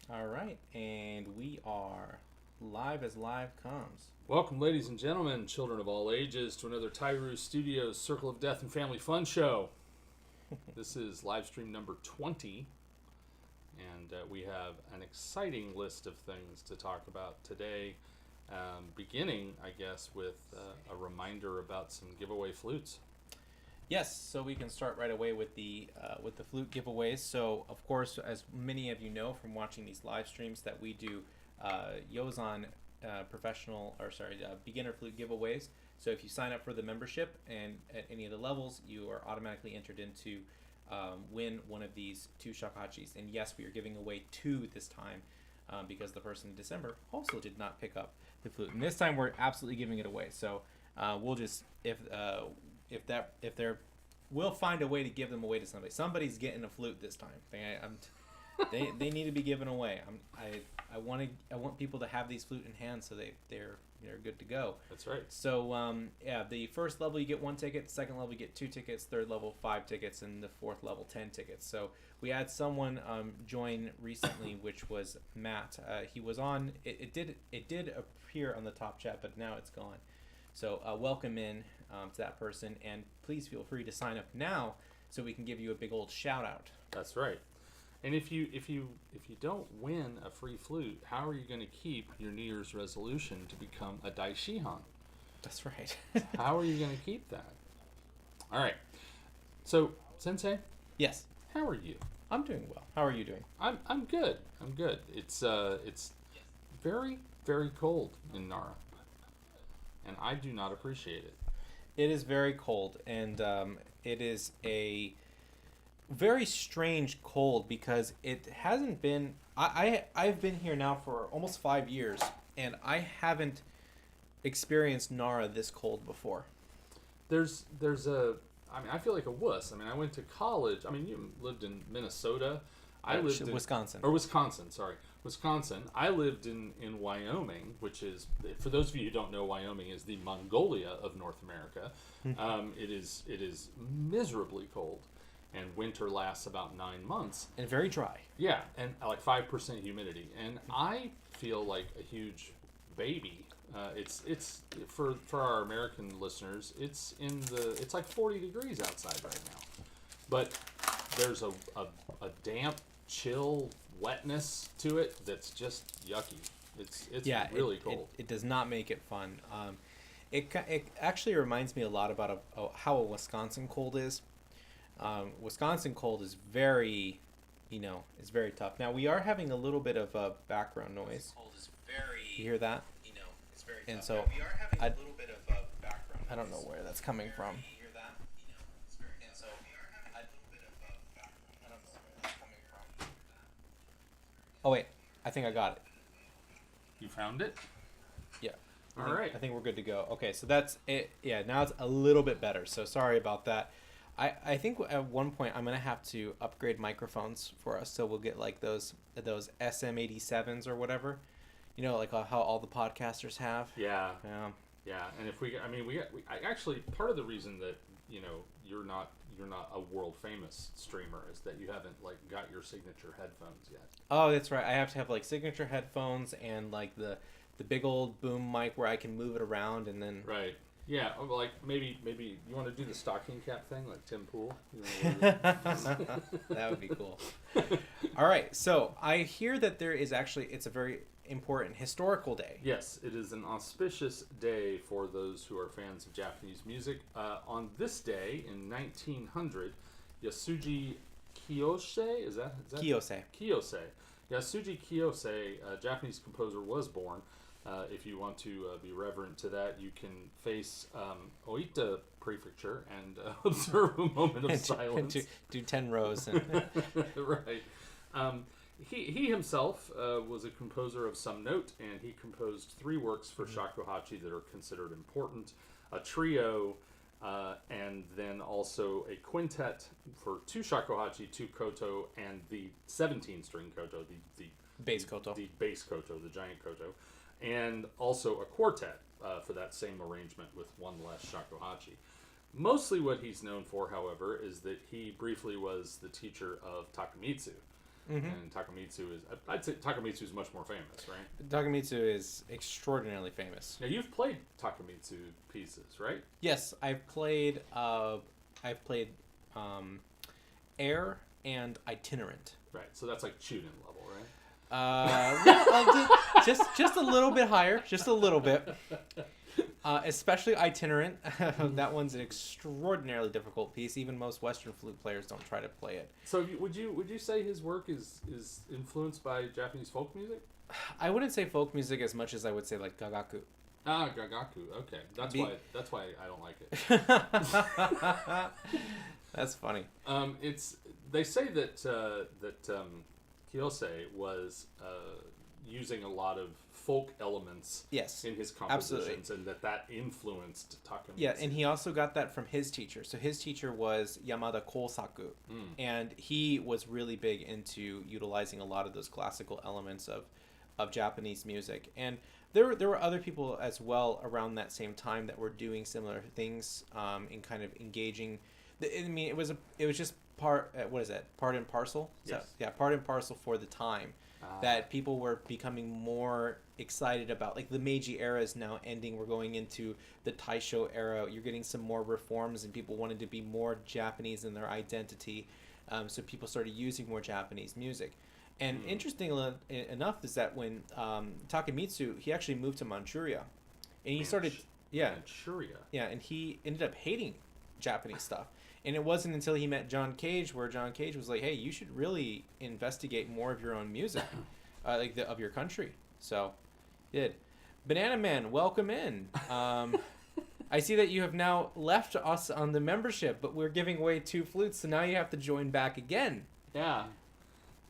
All right, and we are live as live comes. Welcome, ladies and gentlemen, children of all ages, to another Tyru Studios Circle of Death and Family Fun show. This is live stream number 20, and we have an exciting list of things to talk about today. Beginning, I guess, with a reminder about some giveaway flutes. Yes, so we can start right away with the flute giveaways. So, of course, as many of you know from watching these live streams, that we do Yozan beginner flute giveaways. So, if you sign up for the membership and at any of the levels, you are automatically entered into win one of these two shakuhachis. And yes, we are giving away two this time because the person in December also did not pick up the flute, and this time we're absolutely giving it away. So, we'll just we'll find a way to give them away to somebody. Somebody's getting a flute this time. They need to be given away. I want people to have these flute in hand so they're good to go. That's right. So the first level you get 1 ticket, second level you get 2 tickets, third level 5 tickets, and the fourth level 10 tickets. So we had someone join recently, which was Matt. He was on. It did appear on the top chat, but now it's gone. So welcome in to that person, and please feel free to sign up now so we can give you a big old shout out. That's right. And if you don't win a free flute, how are you going to keep your New Year's resolution to become a daishihan? That's right. How are you going to keep that? All right. So, Sensei. Yes. How are you? I'm doing well. How are you doing? I'm good. I'm good. It's very, very cold in Nara, and I do not appreciate it. It is very cold, and it is a very strange cold because it hasn't been. I've been here now for almost 5 years, and I haven't experienced Nara this cold before. There's I feel like a wuss. I went to college. You lived in Minnesota. I lived in Wisconsin. Wisconsin. I lived in Wyoming, which is, for those of you who don't know, Wyoming is the Mongolia of North America. It is miserably cold, and winter lasts about 9 months. And very dry. Yeah, and like 5% humidity. And I feel like a huge baby. It's for our American listeners. It's like 40 degrees outside right now, but there's a damp, chill wetness to it that's just yucky. It's really cold. It does not make it fun. It actually reminds me a lot about how a Wisconsin cold is. Wisconsin cold is very, it's very tough. Now we are having a little bit of background noise. You hear that? It's very And tough. so Now, we are having a little bit of background noise. I don't know where that's coming from. You hear that? It's very tough. And so we are having a little bit of background noise. I don't know where that's coming from. Oh wait, I think I got it. You found it? Yeah. All right. I think we're good to go. Okay, so that's it. Yeah, now it's a little bit better. So sorry about that. I think at one point I'm gonna have to upgrade microphones for us, so we'll get like those SM87s or whatever, like how all the podcasters have. Yeah. Yeah. Yeah, and if I actually, part of the reason that you're not a world famous streamer is that you haven't got your signature headphones yet. Oh, that's right. I have to have signature headphones and the big old boom mic where I can move it around and then. Right. Yeah. Maybe you want to do the stocking cap thing like Tim Pool. That would be cool. All right. So I hear that there is it's a very important historical day. Yes, it is an auspicious day for those who are fans of Japanese music. On this day in 1900, Yasuji Kiyose, is that Kiyose. Yasuji Kiyose, a Japanese composer, was born. If you want to be reverent to that, you can face Oita Prefecture and observe a moment of silence. Do 10 rows. Right. He himself was a composer of some note, and he composed 3 works for shakuhachi that are considered important: a trio, and then also a quintet for 2 shakuhachi, 2 koto, and the 17-string koto, the bass koto, the giant koto, and also a quartet for that same arrangement with 1 less shakuhachi. Mostly what he's known for, however, is that he briefly was the teacher of Takemitsu. and Takamitsu is, I'd say Takamitsu is much more famous, right? Takamitsu is extraordinarily famous. Now you've played Takamitsu pieces, right? Yes, I've played air and itinerant. Right. So that's like Chuden level, right? Just a little bit higher, just a little bit. Especially itinerant. That one's an extraordinarily difficult piece. Even most Western flute players don't try to play it. So would you say his work is influenced by Japanese folk music? I wouldn't say folk music as much as I would say like gagaku. Ah, gagaku. Okay, that's why I don't like it. That's funny. They say that Kiyose was using a lot of folk elements in his compositions, and that influenced Takamitsu. Yeah, and he also got that from his teacher. So his teacher was Yamada Kosaku, and he was really big into utilizing a lot of those classical elements of Japanese music. And there were other people as well around that same time that were doing similar things in kind of engaging. I mean, it was just part and parcel. Yes. So, yeah, part and parcel for the time. That people were becoming more excited about. Like the Meiji era is now ending. We're going into the Taisho era. You're getting some more reforms, and people wanted to be more Japanese in their identity. So people started using more Japanese music. And interesting enough is that when Takamitsu, he actually moved to Manchuria, and he started Manchuria. Yeah, and he ended up hating Japanese stuff. And it wasn't until he met John Cage where John Cage was like, "Hey, you should really investigate more of your own music, of your country." So, he did. Banana Man, welcome in. I see that you have now left us on the membership, but we're giving away 2 flutes, so now you have to join back again. Yeah,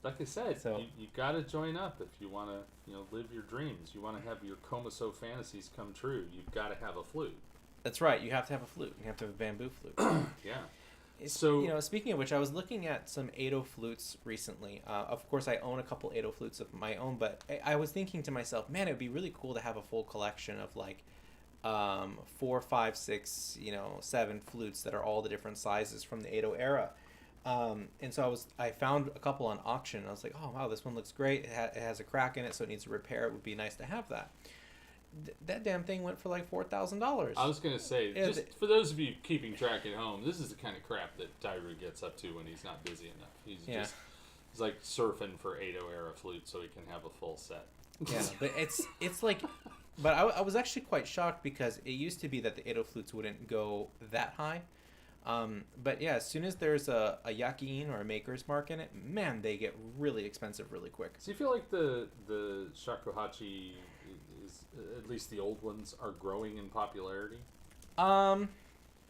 like I said, so you got to join up if you want to, live your dreams. You want to have your Komaso fantasies come true. You've got to have a flute. That's right. You have to have a flute. You have to have a bamboo flute. Yeah. So, speaking of which, I was looking at some Edo flutes recently. Of course, I own a couple Edo flutes of my own, but I was thinking to myself, man, it would be really cool to have a full collection of like 4, 5, 6, 7 flutes that are all the different sizes from the Edo era. And so I found a couple on auction. I was like, oh wow, this one looks great. It has a crack in it, so it needs a repair. It would be nice to have that. That damn thing went for like $4,000. I was gonna say, just for those of you keeping track at home, this is the kind of crap that Tyru gets up to when he's not busy enough. He's like surfing for Edo era flute so he can have a full set. Yeah, but it's like, but I was actually quite shocked because it used to be that the Edo flutes wouldn't go that high. But yeah, as soon as there's a yakiin or a maker's mark in it, man, they get really expensive really quick. So you feel like the Shakuhachi, at least the old ones, are growing in popularity? Or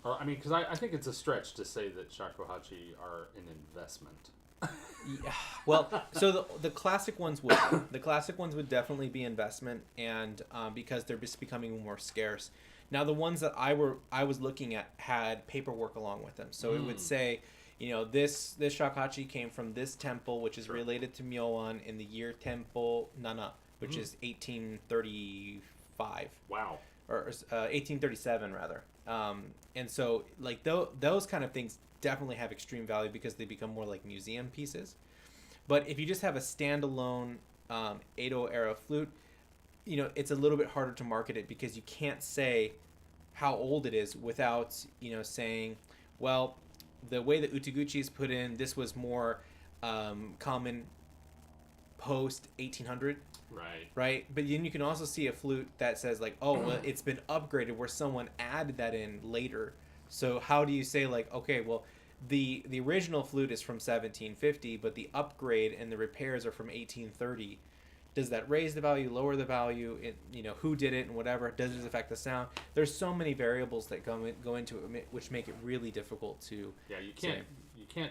I mean, because I think it's a stretch to say that Shakuhachi are an investment. Yeah. Well, so the classic ones would. The classic ones would definitely be investment, and because they're just becoming more scarce. Now, the ones that I was looking at had paperwork along with them, so it would say, this shakuhachi came from this temple, which is related to Myoan in the year Temple Nana, which is 1835. Wow. Or 1837 rather. And so like those kind of things definitely have extreme value because they become more like museum pieces. But if you just have a standalone Edo era flute, it's a little bit harder to market it because you can't say how old it is without, saying, well, the way that Uteguchi is put in, this was more common post 1800. Right. But then you can also see a flute that says like, oh, well, it's been upgraded where someone added that in later. So how do you say like, okay, well, the original flute is from 1750, but the upgrade and the repairs are from 1830. Does that raise the value, lower the value? Who did it and whatever? Does it affect the sound? There's so many variables that go into it, which make it really difficult to. Yeah, you can't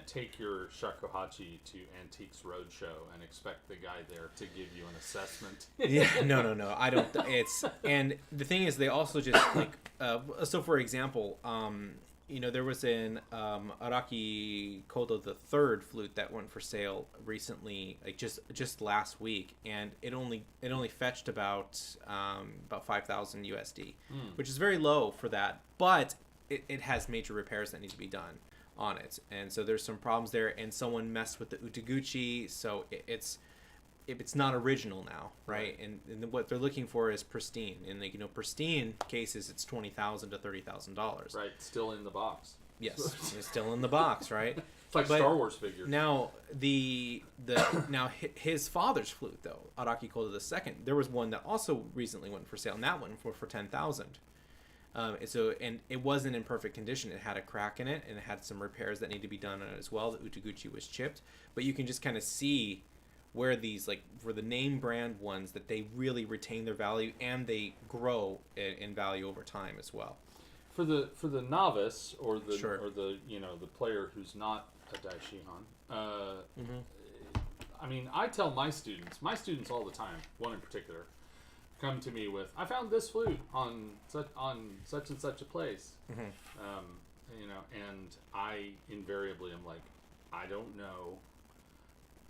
take your shakuhachi to Antiques Roadshow and expect the guy there to give you an assessment. Yeah, no. I don't. And the thing is, they also just like. So, for example, there was an Araki Kodo III flute that went for sale recently, like just last week, and it only fetched about 5,000 USD, which is very low for that, but it has major repairs that need to be done. on it, and so there's some problems there, and someone messed with the utaguchi, so it's not original now, right? And what they're looking for is pristine. In the pristine cases, it's $20,000 to $30,000. Right, still in the box. Yes, it's still in the box, right? It's like Star Wars figures. Now his father's flute though, Araki Koda II, there was one that also recently went for sale, and that one for $10,000. And it wasn't in perfect condition. It had a crack in it, and it had some repairs that need to be done on it as well. The utaguchi was chipped, but you can just kind of see where these, like, for the name brand ones, that they really retain their value and they grow in value over time as well. For the novice or the Sure. or the the player who's not a daishihan, I mean, I tell my students all the time, one in particular, come to me with, I found this flute on such and such a place, and I invariably am like, I don't know,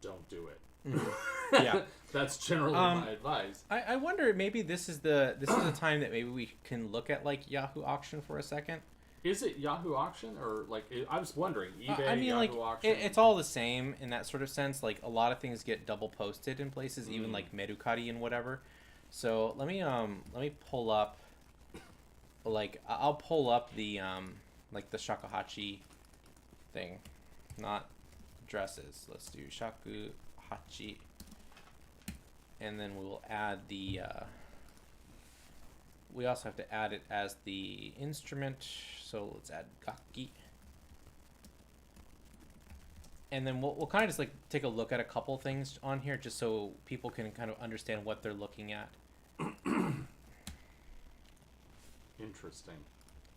don't do it. Yeah, that's generally my advice. I wonder, maybe this is the time that maybe we can look at like Yahoo Auction for a second. Is it Yahoo Auction or like I was wondering eBay? I mean, Yahoo like Auction. it's all the same in that sort of sense. Like a lot of things get double posted in places, even like Mercari and whatever. So let me pull up, like I'll pull up the like the Shakuhachi thing, not dresses. Let's do Shakuhachi, and then we'll add the. We also have to add it as the instrument, so let's add gaki. And then we'll kind of just like take a look at a couple things on here just so people can kind of understand what they're looking at. Interesting.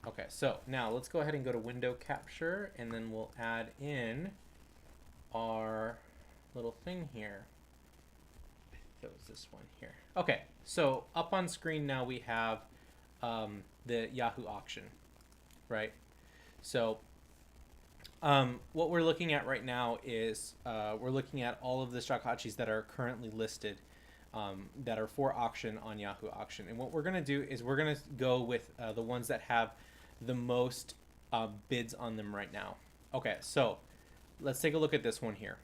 Okay, so now let's go ahead and go to window capture, and then we'll add in our little thing here. I think it was this one here. Okay, so up on screen now we have the Yahoo Auction, right? So what we're looking at right now is we're looking at all of the shakuhachis that are currently listed that are for auction on Yahoo Auction. And what we're going to do is we're going to go with the ones that have the most bids on them right now. Okay, so let's take a look at this one here.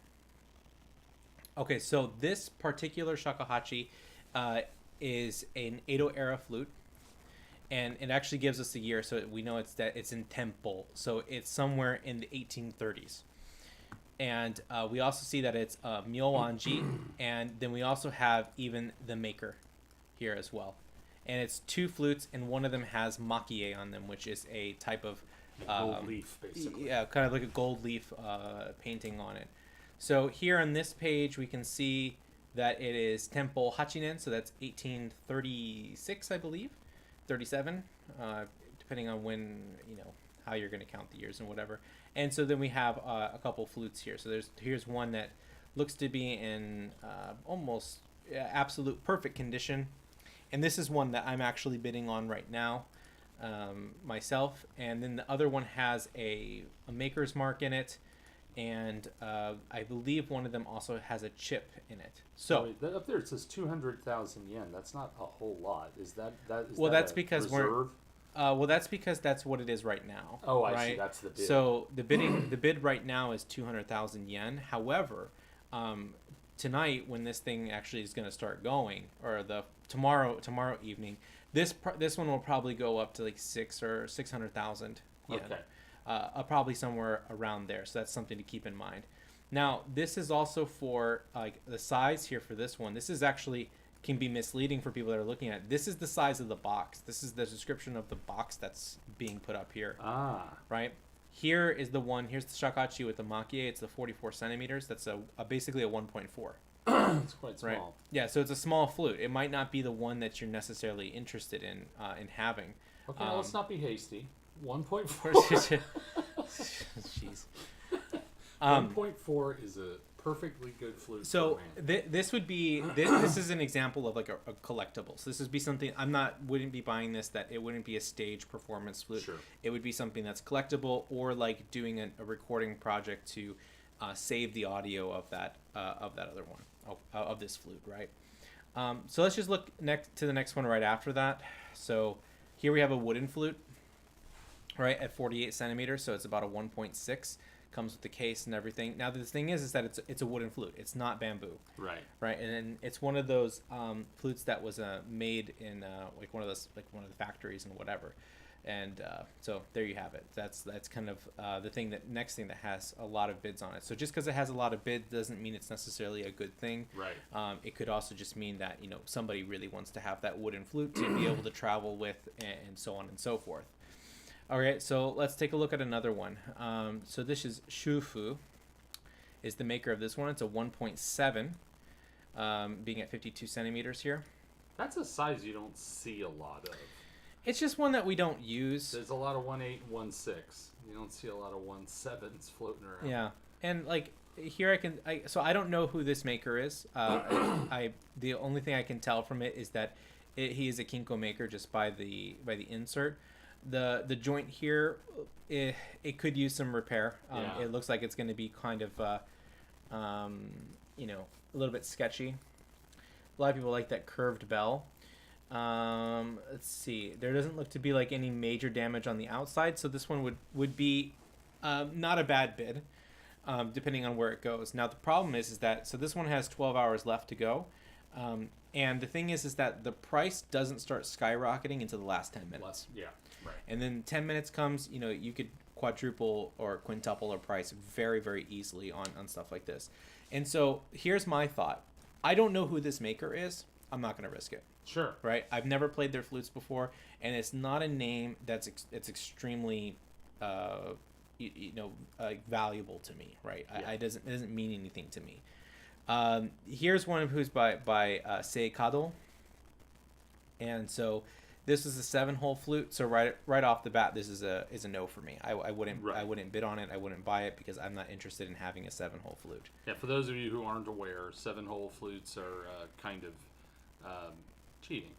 Okay, so this particular shakuhachi is an Edo era flute, and it actually gives us a year, so we know it's in tempo, so it's somewhere in the 1830s. And we also see that it's Myowanji, and then we also have even the maker here as well. And it's two flutes, and one of them has makie on them, which is a type of gold leaf, basically. Yeah, kind of like a gold leaf painting on it. So here on this page, we can see that it is Tempo Hachinen, so that's 1836, I believe, 37, depending on when, how you're going to count the years and whatever. And so then we have a couple flutes here. So here's one that looks to be in almost absolute perfect condition. And this is one that I'm actually bidding on right now myself. And then the other one has a maker's mark in it. And I believe one of them also has a chip in it. So wait, up there it says 200,000 yen. That's not a whole lot. Is that well, that that's because reserve? Well, that's because that's what it is right now. Oh, I right? see. That's the bid. So the bid right now is 200,000 yen. However, tonight when this thing actually is going to start going, or tomorrow evening, this one will probably go up to like 600,000 yen. Okay. Probably somewhere around there. So that's something to keep in mind. Now, this is also for like the size here for this one. This is actually can be misleading for people that are looking at it. This is the size of the box. This is the description of the box that's being put up here. Right? Here is the one. Here's the shakuhachi with the makie. It's the 44 centimeters. That's basically a 1.4. It's quite small. Right? Yeah, so it's a small flute. It might not be the one that you're necessarily interested in having. Okay, let's not be hasty. 1.4. Jeez. 1.4 is a perfectly good flute. So this would be this is an example of like a collectible. So this would be something wouldn't be buying this. That it wouldn't be a stage performance flute. Sure. It would be something that's collectible, or like doing a recording project to save the audio of that other one of this flute, right? So let's just look to the next one right after that. So here we have a wooden flute. right, at 48 centimeters, so it's about a 1.6. Comes with the case and everything. Now the thing is that it's a wooden flute. It's not bamboo. Right. Right, and then it's one of those flutes that was made in like one of the factories and whatever. And so there you have it. That's kind of the next thing that has a lot of bids on it. So just because it has a lot of bids doesn't mean it's necessarily a good thing. Right. It could also just mean that somebody really wants to have that wooden flute to be able to travel with, and so on and so forth. All right, so let's take a look at another one. So this is Shufu, is the maker of this one. It's a 1.7, being at 52 centimeters here. That's a size you don't see a lot of. It's just one that we don't use. There's a lot of 1.8 and 1.6. You don't see a lot of 1.7s floating around. Yeah, and like here so I don't know who this maker is. The only thing I can tell from it is that he is a Kinko maker just by the insert. The joint here, it could use some repair. It looks like it's going to be kind of a little bit sketchy. A lot of people like that curved bell. Let's see. There doesn't look to be like any major damage on the outside, so this one would be not a bad bid, depending on where it goes. Now the problem is that so this one has 12 hours left to go, and the thing is that the price doesn't start skyrocketing until the last 10 minutes. Yeah, right. And then 10 minutes comes, you could quadruple or quintuple a price very, very easily on stuff like this. And so here's my thought. I don't know who this maker is. I'm not going to risk it. Sure. Right? I've never played their flutes before, and it's not a name it's extremely valuable to me, right? Yeah. It doesn't mean anything to me. Here's one who's by Seikado. And so this is a 7-hole flute, so right off the bat this is a no for me. I wouldn't bid on it. I wouldn't buy it because I'm not interested in having a 7-hole flute. Yeah, for those of you who aren't aware, 7-hole flutes are kind of cheating.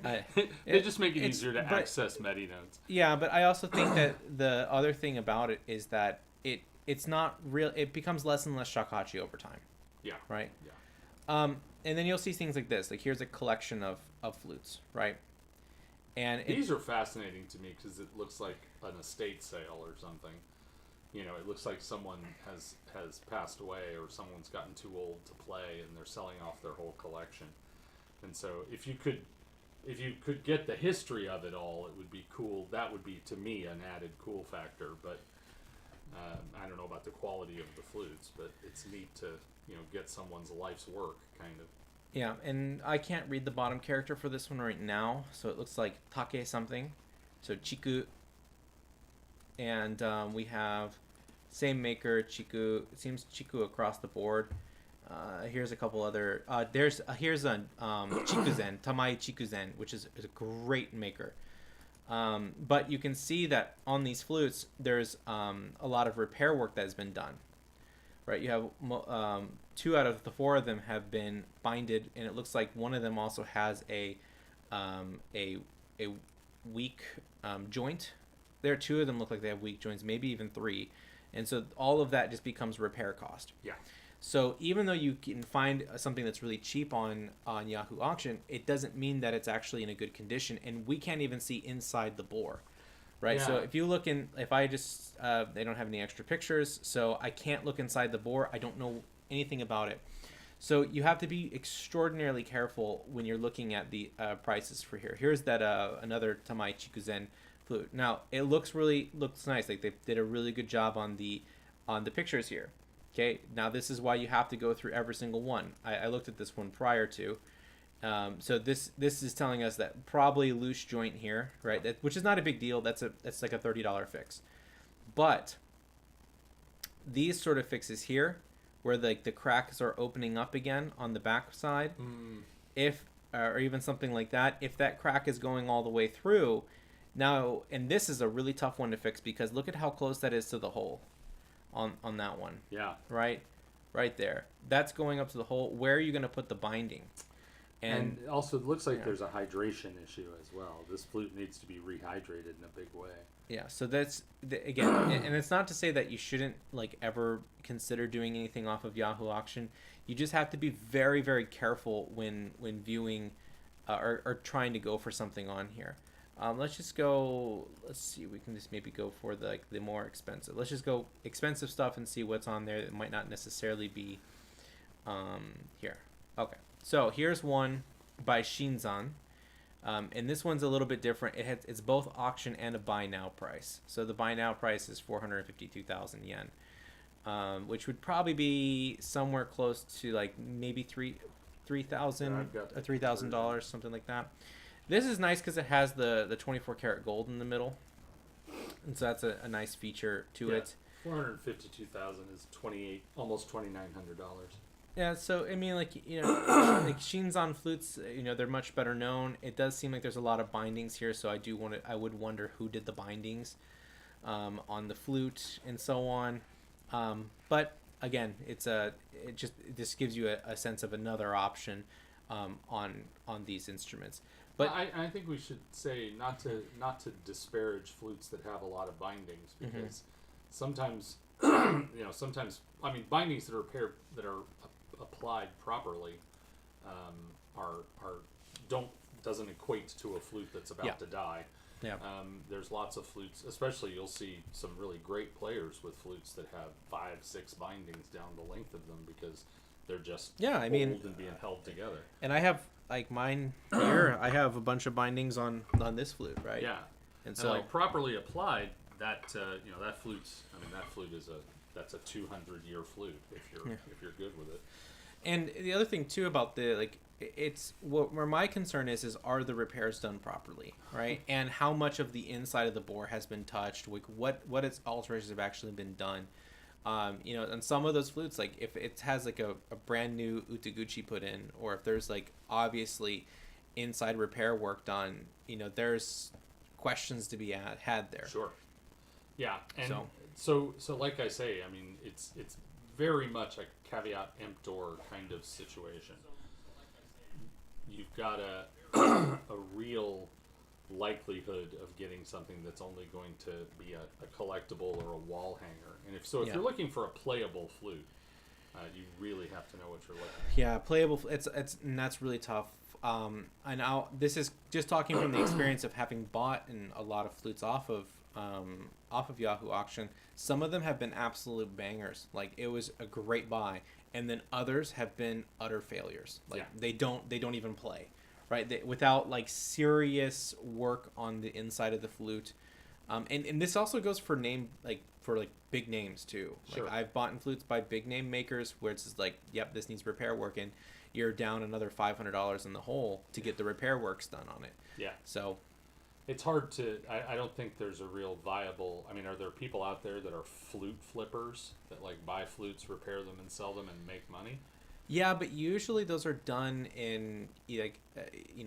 They just make it easier to access MIDI notes. Yeah, but I also think that the other thing about it is that it's not real. It becomes less and less shakuhachi over time. Yeah. Right. Yeah. And then you'll see things like this. Like here's a collection of flutes, right? And these are fascinating to me because it looks like an estate sale or something. It looks like someone has passed away or someone's gotten too old to play and they're selling off their whole collection. And so if you could get the history of it all, it would be cool. That would be, to me, an added cool factor. But I don't know about the quality of the flutes, but it's neat to get someone's life's work, kind of. Yeah, and I can't read the bottom character for this one right now, so it looks like Take something. So Chiku. And we have same maker, Chiku. It seems Chiku across the board. Here's a couple other. Here's a Chikuzen, Tamai Chikuzen, which is a great maker. But you can see that on these flutes, there's a lot of repair work that has been done. Right, you have 2 out of the 4 of them have been binded, and it looks like one of them also has a weak joint. There are 2 of them look like they have weak joints, maybe even 3, and so all of that just becomes repair cost. Yeah. So even though you can find something that's really cheap on Yahoo Auction, it doesn't mean that it's actually in a good condition, and we can't even see inside the bore. Right, yeah. So if you look if I just, they don't have any extra pictures, so I can't look inside the bore. I don't know anything about it. So you have to be extraordinarily careful when you're looking at the prices for here. Here's that another Tamai Chikuzen flute. Now, it looks nice. Like they did a really good job on the pictures here. Okay, now this is why you have to go through every single one. I looked at this one prior to. So this is telling us that probably loose joint here, right? Which is not a big deal. That's like a $30 fix. But these sort of fixes here, where the cracks are opening up again on the back side, or even something like that, if that crack is going all the way through, now, and this is a really tough one to fix because look at how close that is to the hole on that one. Yeah. Right there. That's going up to the hole. Where are you going to put the binding? And also, it looks like there's a hydration issue as well. This flute needs to be rehydrated in a big way. Yeah, so that's, again, and it's not to say that you shouldn't, ever consider doing anything off of Yahoo Auction. You just have to be very, very careful when viewing or trying to go for something on here. Let's just go. Let's see. We can just maybe go for the more expensive. Let's just go expensive stuff and see what's on there that might not necessarily be here. Okay. So here's one by Shinzan. And this one's a little bit different. It's both auction and a buy now price. So the buy now price is 452,000 yen, which would probably be somewhere close to like maybe $3,000 or $3,000, something like that. This is nice because it has the 24 karat gold in the middle, and so that's a nice feature to it. 452,000 is almost $2,900. Yeah, so I mean, like like Shinzan flutes, they're much better known. It does seem like there's a lot of bindings here, so I would wonder who did the bindings on the flute and so on. But again, this gives you a sense of another option on these instruments. But I think we should say not to disparage flutes that have a lot of bindings, because sometimes sometimes bindings that are applied properly doesn't equate to a flute that's about to die. Yeah. There's lots of flutes, especially you'll see some really great players with flutes that have 5-6 bindings down the length of them because they're just old and being held together. And I have like mine here. I have a bunch of bindings on this flute, right? Yeah. And so like properly applied, that flute is that's a 200-year flute if you're good with it. And the other thing too about it's where my concern is are the repairs done properly, right? And how much of the inside of the bore has been touched, like what its alterations have actually been done. And some of those flutes, like if it has like a brand new utaguchi put in, or if there's like obviously inside repair work done, there's questions to be had there. Sure. Yeah, and so like I say, it's very much a caveat emptor kind of situation. You've got a real likelihood of getting something that's only going to be a collectible or a wall hanger. And if you're looking for a playable flute, you really have to know what you're looking for. Yeah, playable. And that's really tough. This is just talking from the experience of having bought a lot of flutes off of Yahoo Auction. Some of them have been absolute bangers. Like it was a great buy, and then others have been utter failures. Like they don't even play, right? Without like serious work on the inside of the flute. And this also goes for big names too. Like Sure. I've bought flutes by big name makers where it's just like, yep, this needs repair work, and you're down another $500 in the hole to get the repair works done on it. Yeah. So it's hard to. I don't think there's a real viable. Are there people out there that are flute flippers that like buy flutes, repair them, and sell them and make money? Yeah, but usually those are done in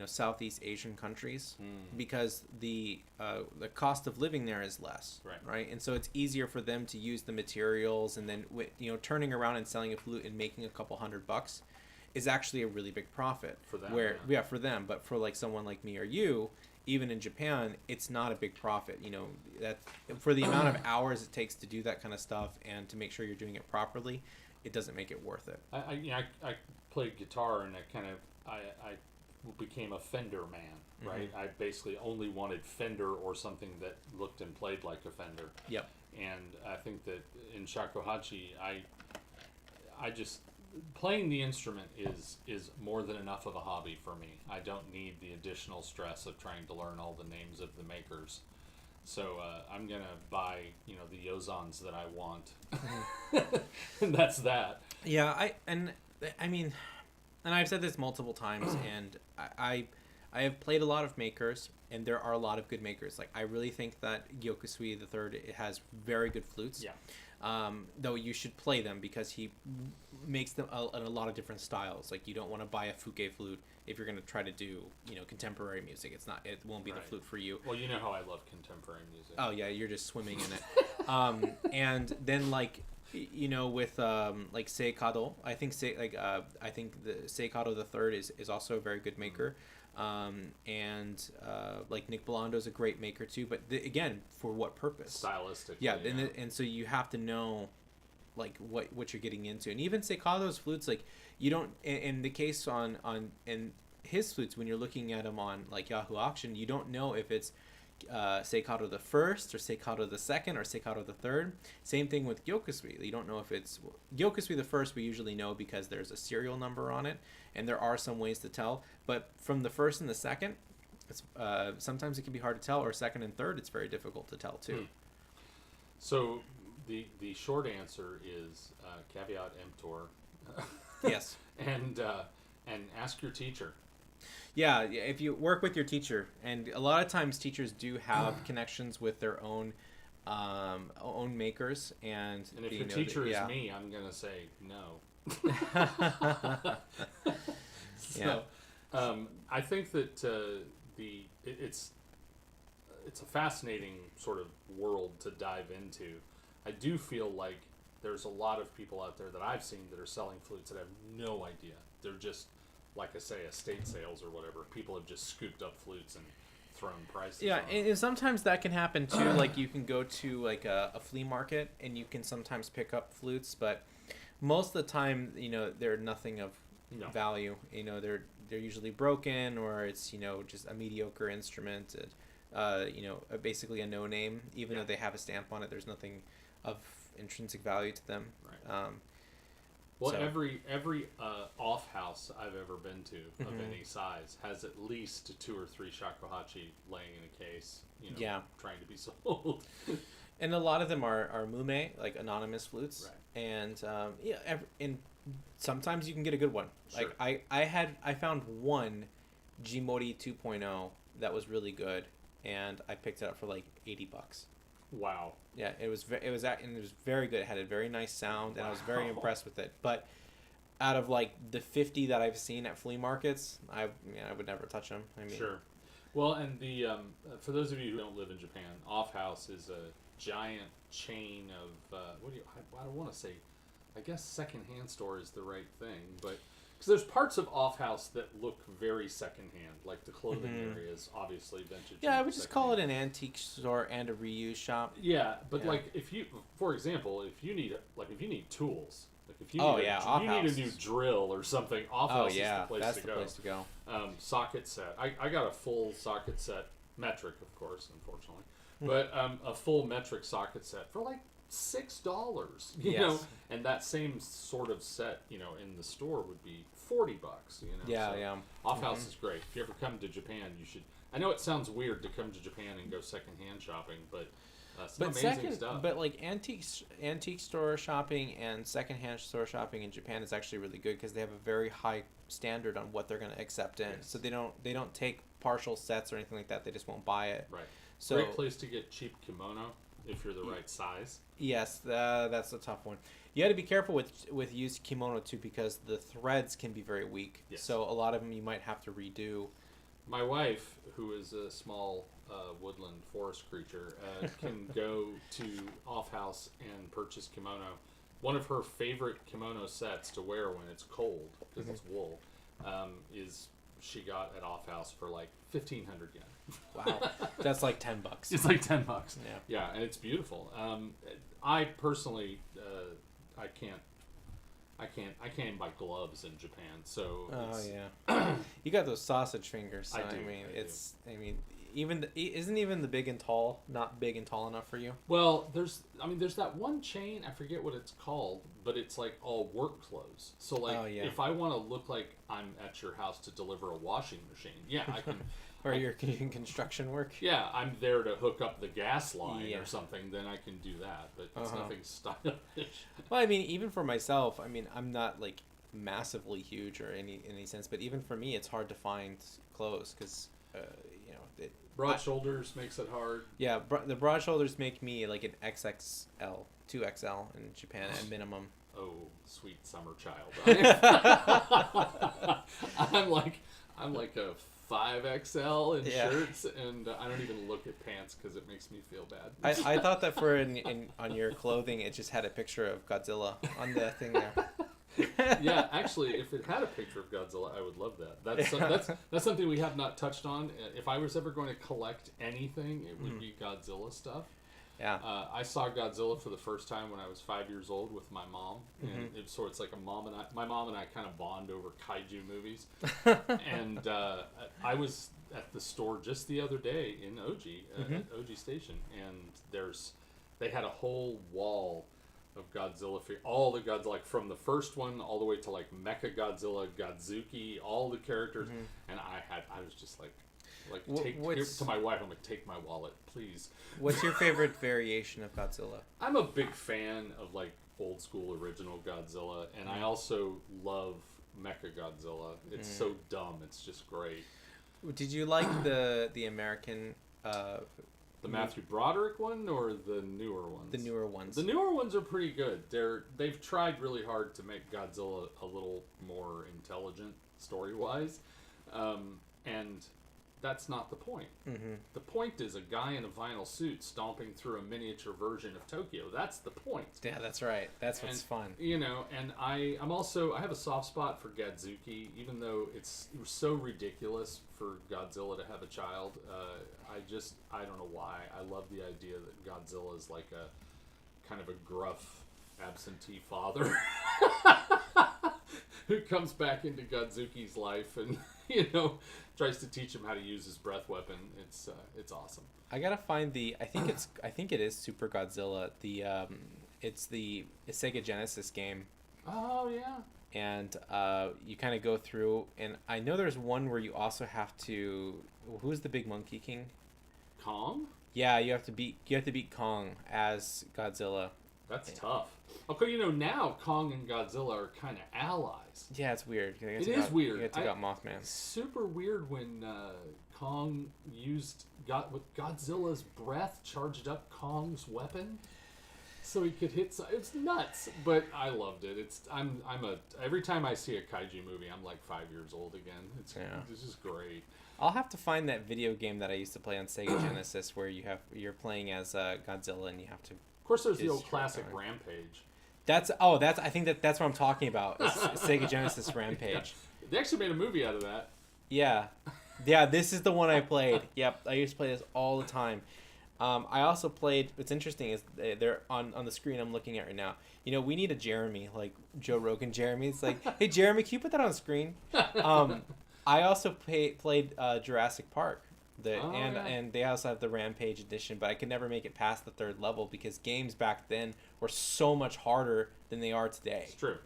Southeast Asian countries because the cost of living there is less, right? And so it's easier for them to use the materials, and then turning around and selling a flute and making a couple $100 is actually a really big profit for them. For them, but for like someone like me or you, even in Japan, it's not a big profit. That for the amount of hours it takes to do that kind of stuff and to make sure you're doing it properly, it doesn't make it worth it. I played guitar, and I became a Fender man, right? I basically only wanted Fender or something that looked and played like a Fender. Yep. And I think that in Shakuhachi, I just playing the instrument is more than enough of a hobby for me. I don't need the additional stress of trying to learn all the names of the makers. So I'm gonna buy, the Yozans that I want, and that's that. Yeah, and I've said this multiple times, and I have played a lot of makers, and there are a lot of good makers. Like I really think that Gyokusui III has very good flutes. Yeah. Though you should play them because he makes them in a lot of different styles. Like you don't want to buy a fuke flute if you're going to try to do contemporary music. It won't be the flute for you. Well, you know how I love contemporary music. Oh yeah, you're just swimming in it. And then with like Seikado, I think the Seikado the Third is also a very good maker. And like Nick Belando is a great maker too, but again, for what purpose? Stylistically. Yeah, and so you have to know like what you're getting into, and even Seikado's flutes, like you don't. In the case on his flutes, when you're looking at them on like Yahoo Auction, you don't know if it's Seikato the first or Seikato the second or Seikato the third. Same thing with Gyokusui. You don't know if it's Gyokusui the first. We usually know because there's a serial number on it, and there are some ways to tell. But from the first and the second, it's sometimes it can be hard to tell, or second and third, it's very difficult to tell too. So the short answer is caveat emptor. Yes. And ask your teacher. Yeah, if you work with your teacher, and a lot of times teachers do have connections with their own makers, and if your teacher is me, I'm gonna say no. So, I think that it's a fascinating sort of world to dive into. I do feel like there's a lot of people out there that I've seen that are selling flutes that have no idea. They're just, like I say, estate sales or whatever. People have just scooped up flutes and thrown prices on them. And sometimes that can happen too. Like you can go to like a flea market and you can sometimes pick up flutes, but most of the time, they're nothing of value. They're usually broken, or it's just a mediocre instrument. Basically a no name. Even though they have a stamp on it, there's nothing of intrinsic value to them. Right. Every off house I've ever been to of any size has at least 2 or 3 shakuhachi laying in a case, trying to be sold. And a lot of them are mume, like anonymous flutes, right. And sometimes you can get a good one. Sure. Like I found one Jimori 2.0 that was really good, and I picked it up for like $80. Wow. Yeah, it was very good. It had a very nice sound, and I was very impressed with it. But out of like the 50 that I've seen at flea markets, I would never touch them. Sure. Well, and the for those of you who don't live in Japan, Off House is a giant chain of I don't want to say, I guess secondhand store is the right thing, but because there's parts of Off House that look very secondhand, like the clothing area is obviously vintage. Yeah, I would just call it an antique store and a reuse shop. Yeah, but like for example, if you need tools, like if you need a new drill or something, Off House is the place to go. Socket set. I got a full socket set, metric of course, unfortunately, but a full metric socket set for like $6, you know, and that same sort of set, in the store would be $40, Off House is great. If you ever come to Japan, you should. I know it sounds weird to come to Japan and go secondhand shopping, but amazing stuff. But like antique store shopping and secondhand store shopping in Japan is actually really good because they have a very high standard on what they're going to accept in. Yes. So they don't take partial sets or anything like that. They just won't buy it. Right. So great place to get cheap kimono if you're the right size. Yes, that's a tough one. You got to be careful with used kimono too because the threads can be very weak. Yes. So a lot of them you might have to redo. My wife, who is a small woodland forest creature, can go to Off House and purchase kimono. One of her favorite kimono sets to wear when it's cold, because it's wool, is she got at Off House for like 1,500 yen. Wow, that's like $10. It's like $10. Yeah, and it's beautiful. I personally, I can't buy gloves in Japan. So you got those sausage fingers. So, I do. Isn't even the big and tall not big and tall enough for you? Well, there's that one chain, I forget what it's called, but it's like all work clothes. So like if I want to look like I'm at your house to deliver a washing machine, I can. Or you're in construction work? Yeah, I'm there to hook up the gas line or something, then I can do that. But it's nothing stylish. Well, even for myself, I'm not like massively huge or any sense, but even for me, it's hard to find clothes because, broad shoulders makes it hard. Yeah, the broad shoulders make me like an XXL, 2XL in Japan at minimum. Oh, sweet summer child. I'm like a 5XL in shirts, and I don't even look at pants because it makes me feel bad. I thought that on your clothing, it just had a picture of Godzilla on the thing there. Yeah, actually, if it had a picture of Godzilla, I would love that. That's something we have not touched on. If I was ever going to collect anything, it would be Godzilla stuff. Yeah. I saw Godzilla for the first time when I was 5 years old with my mom, and it's like my mom and I kind of bond over kaiju movies. And I was at the store just the other day in OG, at OG Station, and they had a whole wall of Godzilla, all the Godzilla, like from the first one all the way to like Mecha Godzilla, Godzuki, all the characters, and I was just like to my wife, I'm like, take my wallet, please. What's your favorite variation of Godzilla? I'm a big fan of like old school original Godzilla, and I also love Mecha Godzilla. It's so dumb, it's just great. Did you like the American? The Matthew Broderick one or the newer ones? The newer ones. The newer ones are pretty good. They've tried really hard to make Godzilla a little more intelligent story-wise, and that's not the point. The point is a guy in a vinyl suit stomping through a miniature version of Tokyo. That's the point. Yeah, that's right. That's what's fun. You know, and I have a soft spot for Godzuki, even though it was so ridiculous for Godzilla to have a child. I don't know why. I love the idea that Godzilla is like a kind of a gruff absentee father who comes back into Godzuki's life and tries to teach him how to use his breath weapon. It's awesome. I gotta find I think it is Super Godzilla. It's the Sega Genesis game. Oh yeah. And you kind of go through, and I know there's one where you also have to. Who's the big monkey king? Kong. Yeah, you have to beat Kong as Godzilla. That's tough. Okay, now Kong and Godzilla are kind of allies. Yeah, it's weird. It is weird. You have to got Mothman. Super weird when Kong with Godzilla's breath charged up Kong's weapon, so he could hit. It's nuts, but I loved it. Every time I see a kaiju movie, I'm like 5 years old again. It's just great. I'll have to find that video game that I used to play on Sega Genesis where you're playing as Godzilla and you have to. Of course, there's the old classic Rampage. I think that's what I'm talking about. Is Sega Genesis Rampage. Yeah. They actually made a movie out of that. Yeah, this is the one I played. Yep, I used to play this all the time. I also played. What's interesting is they're on the screen I'm looking at right now. We need a Jeremy, like Joe Rogan Jeremy. It's like, hey Jeremy, can you put that on screen? I also played Jurassic Park. And they also have the Rampage edition, but I could never make it past the third level because games back then were so much harder than they are today. It's true.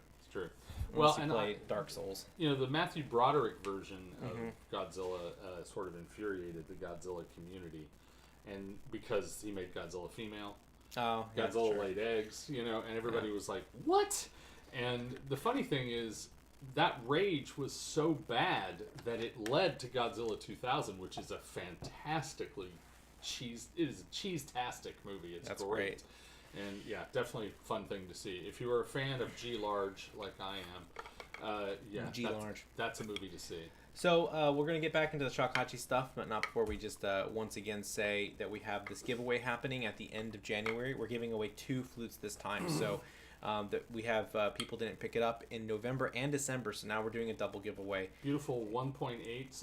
Unless you play Dark Souls. The Matthew Broderick version of Godzilla sort of infuriated the Godzilla community, and because he made Godzilla female, Godzilla laid eggs, and everybody was like, "What?" And the funny thing is, that rage was so bad that it led to Godzilla 2000, which is a fantastically cheese-tastic movie. It's great. And yeah, definitely a fun thing to see. If you are a fan of G Large like I am, that's a movie to see. So we're going to get back into the Shakuhachi stuff, but not before we just once again say that we have this giveaway happening at the end of January. We're giving away 2 flutes this time. So that we have people didn't pick it up in November and December, so now we're doing a double giveaway. Beautiful 1.8s,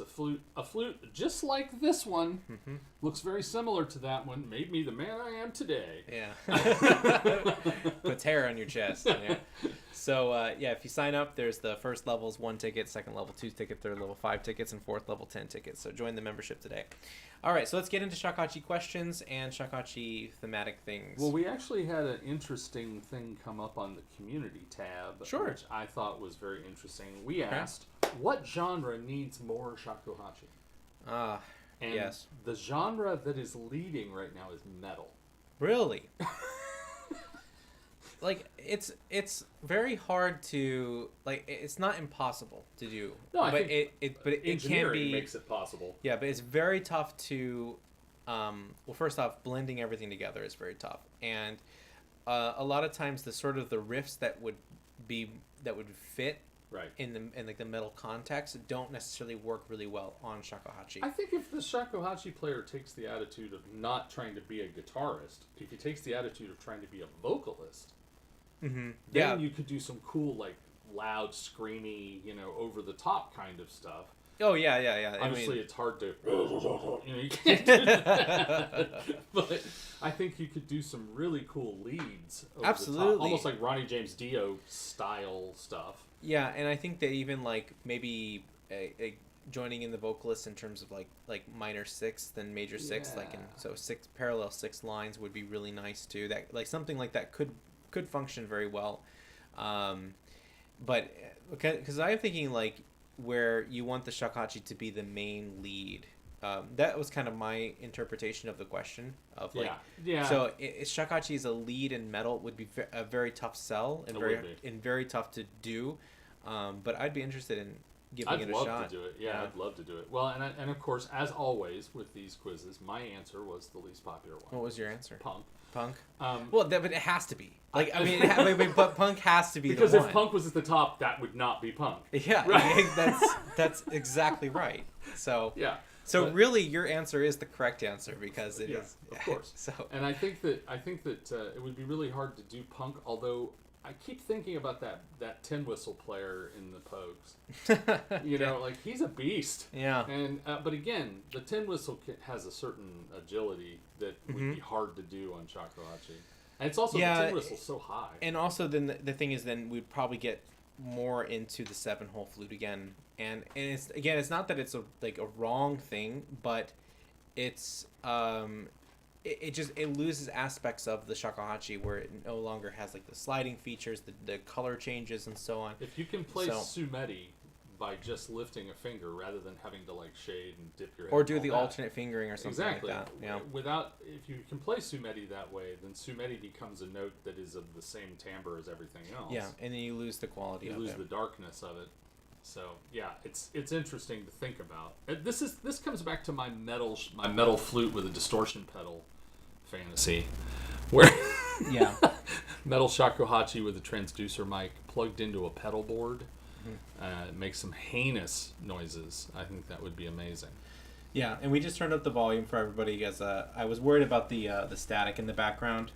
a flute just like this one. Looks very similar to that one. Made me the man I am today. Yeah. Puts hair on your chest. Yeah. So if you sign up, there's the first level's 1 ticket, second level 2 ticket, third level 5 tickets, and fourth level 10 tickets. So join the membership today. All right, so let's get into Shakuhachi questions and Shakuhachi thematic things. Well, we actually had an interesting thing come up on the community tab, which I thought was very interesting. We asked, what genre needs more Shakuhachi? And yes. The genre that is leading right now is metal. Really? Like, it's very hard to, like, it's not impossible to do. No, I but think it can be, makes it possible. Yeah, but it's very tough to, well, first off, blending everything together is very tough. And a lot of times the sort of the riffs that would fit in like the metal context don't necessarily work really well on Shakuhachi. I think if the Shakuhachi player takes the attitude of not trying to be a guitarist, if he takes the attitude of trying to be a vocalist, then you could do some cool, like, loud, screamy, over the top kind of stuff. Oh yeah. Obviously, it's hard to, you can't do that. But I think you could do some really cool leads. Over Absolutely. the top, almost like Ronnie James Dio style stuff. Yeah, and I think that even like maybe joining in the vocalist in terms of like minor sixth and major sixth, like so six parallel six lines would be really nice too. That like something like that could function very well. But because I'm thinking like where you want the shakuhachi to be the main lead. That was kind of my interpretation of the question of like so shakuhachi as a lead in metal would be a very tough sell and very tough to do, but I'd be interested in giving it a shot. I'd love to do it. I'd love to do it. Well, and of course, as always with these quizzes, my answer was the least popular one. What was your answer? Punk. Well, but it has to be. Like, I mean, but punk has to be because the one. If punk was at the top, that would not be punk. Yeah, right? that's exactly right. So So really, your answer is the correct answer because it is. Of course. So and I think that it would be really hard to do punk. Although I keep thinking about that tin whistle player in the Pogues. You know, like he's a beast. Yeah. And but again, the tin whistle has a certain agility that would be hard to do on shakuhachi. And it's also the tin whistle's so high. And also, then the thing is, then we'd probably get more into the 7-hole flute again. And it's not that it's a wrong thing, but it's it loses aspects of the shakuhachi where it no longer has like the sliding features, the color changes and so on. If you can play sumedi by just lifting a finger rather than having to like shade and dip your head or do the alternate fingering or something like that. Yeah. If you can play sumedi that way, then sumedi becomes a note that is of the same timbre as everything else. Yeah, and then you lose the quality of it. You lose the darkness of it. So yeah, it's interesting to think about. This comes back to my metal flute with a distortion pedal fantasy, where metal shakuhachi with a transducer mic plugged into a pedal board makes some heinous noises. I think that would be amazing. Yeah, and we just turned up the volume for everybody because I was worried about the static in the background.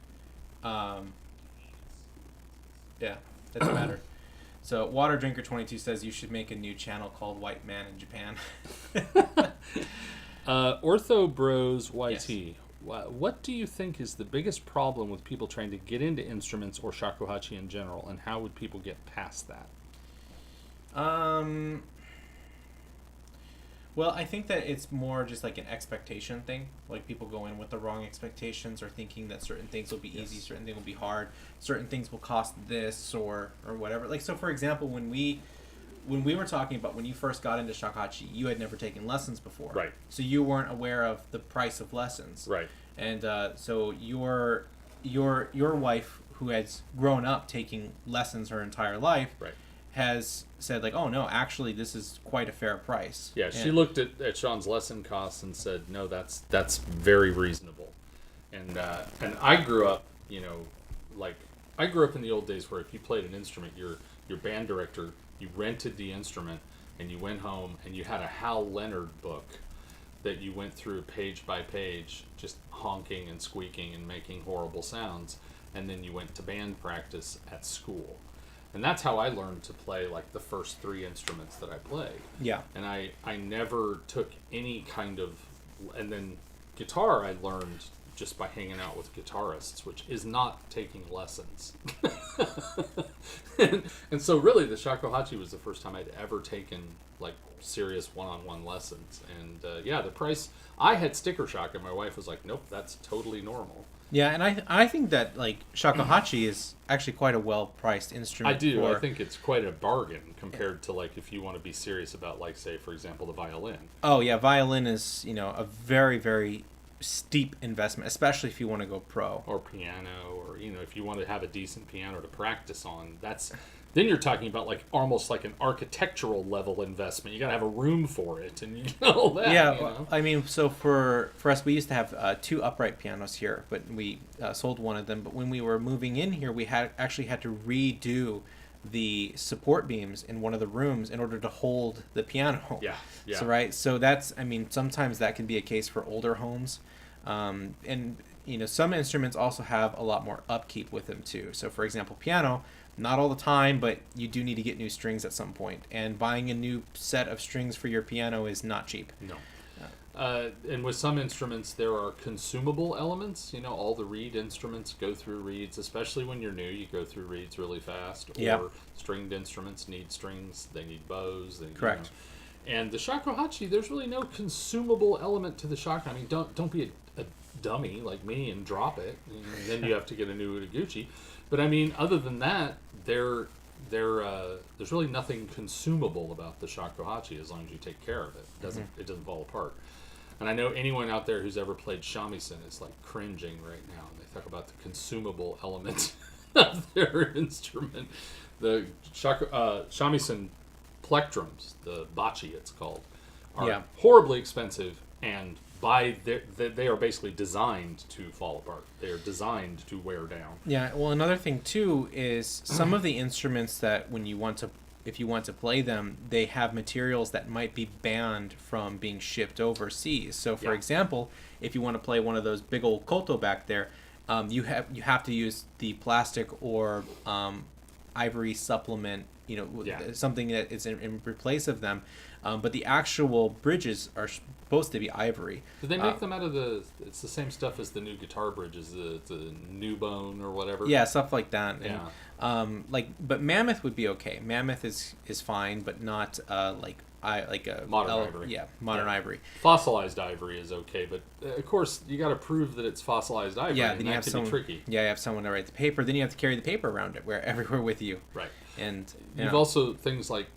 Yeah, doesn't matter. So Water Drinker 22 says you should make a new channel called White Man in Japan. Ortho Bros YT. Yes. What do you think is the biggest problem with people trying to get into instruments or shakuhachi in general, and how would people get past that? Well, I think that it's more just like an expectation thing. Like people go in with the wrong expectations or thinking that certain things will be easy, certain things will be hard, certain things will cost this or whatever. Like, so for example, when we were talking about when you first got into shakuhachi, you had never taken lessons before. Right. So you weren't aware of the price of lessons. Right. And so your wife, who has grown up taking lessons her entire life, right, has said like, oh no, actually this is quite a fair price. Yeah, she looked at Sean's lesson costs and said, no, that's very reasonable. And I grew up, I grew up in the old days where if you played an instrument, your band director, you rented the instrument and you went home and you had a Hal Leonard book that you went through page by page, just honking and squeaking and making horrible sounds, and then you went to band practice at school. And that's how I learned to play like the first 3 instruments that I played. Yeah. And I never took any kind of, and then guitar I learned just by hanging out with guitarists, which is not taking lessons. and so really the shakuhachi was the first time I'd ever taken like serious one-on-one lessons. And the price, I had sticker shock and my wife was like, nope, that's totally normal. Yeah, and I think that like shakuhachi is actually quite a well-priced instrument. I do. I think it's quite a bargain compared to like if you want to be serious about like say for example the violin. Oh yeah, violin is a very very steep investment, especially if you want to go pro. Or piano, or if you want to have a decent piano to practice on. Then you're talking about like almost like an architectural level investment. You got to have a room for it, and all that. Yeah, I mean, so for us, we used to have 2 upright pianos here, but we sold one of them. But when we were moving in here, we actually had to redo the support beams in one of the rooms in order to hold the piano. Yeah. So that's, I mean, sometimes that can be a case for older homes, and some instruments also have a lot more upkeep with them too. So for example, piano, not all the time, but you do need to get new strings at some point. And buying a new set of strings for your piano is not cheap. No. And with some instruments, there are consumable elements. You know, all the reed instruments go through reeds, especially when you're new. You go through reeds really fast. Yep. Or stringed instruments need strings. They need bows. Correct. And the shakuhachi, there's really no consumable element to the shakuhachi. I mean, don't be a dummy like me and drop it. And then you have to get a new Utaguchi. But I mean, other than that, there's really nothing consumable about the shakuhachi as long as you take care of it. It doesn't fall apart. And I know anyone out there who's ever played shamisen is like cringing right now. And they talk about the consumable element of their instrument. The shamisen plectrums, the bachi it's called, are horribly expensive, and they are basically designed to fall apart. They are designed to wear down. Yeah, well, another thing too is some of the instruments that if you want to play them, they have materials that might be banned from being shipped overseas. So, for example, if you want to play one of those big old koto back there, you have to use the plastic or ivory supplement, something that is in replace of them. But the actual bridges are supposed to be ivory. Did they make them out of it's the same stuff as the new guitar bridges, the new bone or whatever? Yeah, stuff like that. Yeah. And, but Mammoth would be okay. Mammoth is fine, but not like a modern ivory. Yeah, modern ivory. Fossilized ivory is okay, but of course you got to prove that it's fossilized ivory. Yeah, and then you that have can be tricky. Yeah, you have someone to write the paper. Then you have to carry the paper around it everywhere with you. Right. And you've also things like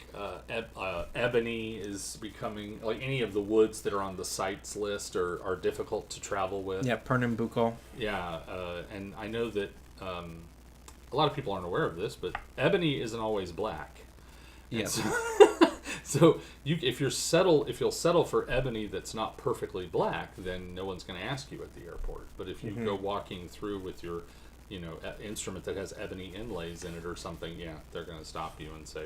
ebony is becoming, like any of the woods that are on the sites list are difficult to travel with. Yeah, Pernambuco. Yeah, and I know that a lot of people aren't aware of this, but ebony isn't always black. Yes. So if you'll settle for ebony that's not perfectly black, then no one's going to ask you at the airport. But if you go walking through with your instrument that has ebony inlays in it or something, they're going to stop you and say,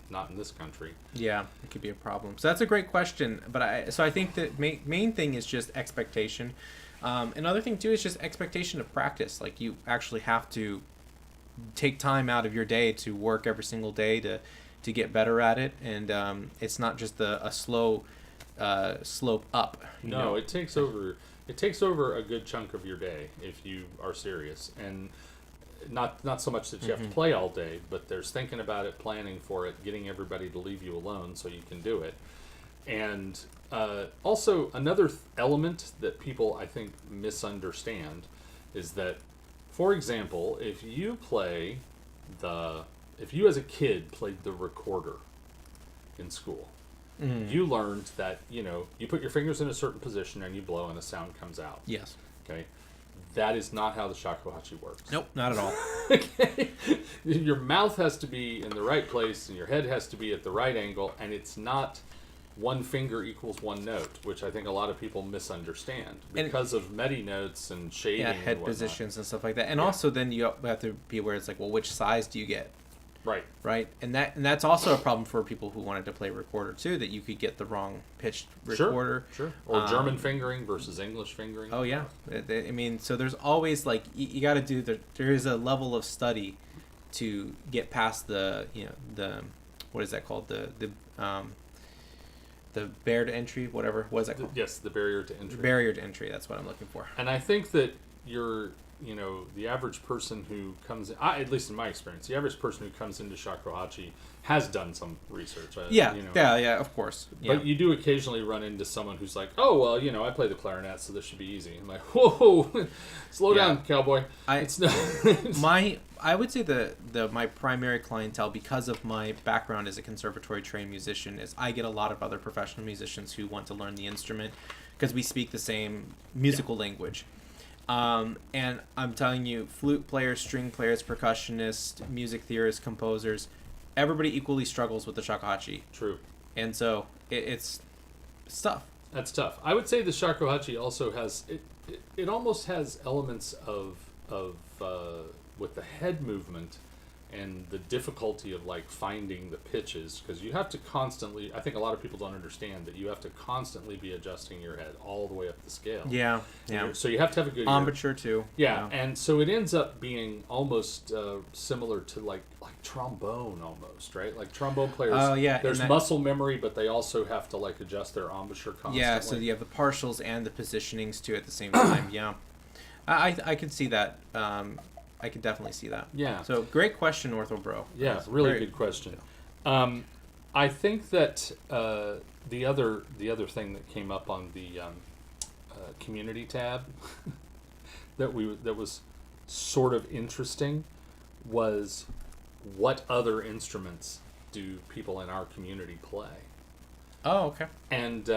not in this country. Yeah, it could be a problem. So that's a great question. But I think the main thing is just expectation. Another thing too is just expectation of practice. Like you actually have to take time out of your day to work every single day to get better at it, and it's not just a slow slope up. No, it takes over a good chunk of your day if you are serious, and not so much that you have to play all day, but there's thinking about it, planning for it, getting everybody to leave you alone so you can do it. And also another element that people I think misunderstand is that, for example, if you as a kid played the recorder in school, you learned that, you put your fingers in a certain position and you blow and a sound comes out. Yes. Okay. That is not how the shakuhachi works. Nope, not at all. Okay. Your mouth has to be in the right place and your head has to be at the right angle, and it's not one finger equals one note, which I think a lot of people misunderstand because of medi notes and shading. Yeah, head positions and stuff like that. And also then you have to be aware, it's like, well, which size do you get? Right, and that's also a problem for people who wanted to play recorder too. That you could get the wrong pitched recorder, sure. Or German fingering versus English fingering. Oh yeah, I mean, so there's always like you got to do there is a level of study to get past the what is that called, the barrier to entry, whatever. What is that called? Yes, the barrier to entry. Barrier to entry. That's what I'm looking for. And I think that the average person who comes in, at least in my experience, the average person who comes into shakuhachi has done some research. Yeah, of course. Yeah. But you do occasionally run into someone who's like, oh, well, I play the clarinet, so this should be easy. I'm like, whoa, slow down, cowboy. It's not. I would say my primary clientele, because of my background as a conservatory trained musician, is I get a lot of other professional musicians who want to learn the instrument because we speak the same musical language. And I'm telling you, flute players, string players, percussionists, music theorists, composers, everybody equally struggles with the shakuhachi. True. And so it's tough. That's tough. I would say the shakuhachi also has it almost has elements of with the head movement and the difficulty of like finding the pitches, because you have to constantly, I think a lot of people don't understand that you have to constantly be adjusting your head all the way up the scale. Yeah. So you have to have a good ear. Embouchure too. Yeah, and so it ends up being almost similar to like trombone almost, right? Like trombone players, there's muscle memory, but they also have to like adjust their embouchure constantly. Yeah, so you have the partials and the positionings too at the same time. Yeah, I could see that. I could definitely see that. Yeah. So great question, Ortho Bro. Yeah, really good question. I think that the other thing that came up on the community tab that was sort of interesting was, what other instruments do people in our community play? Oh, okay. And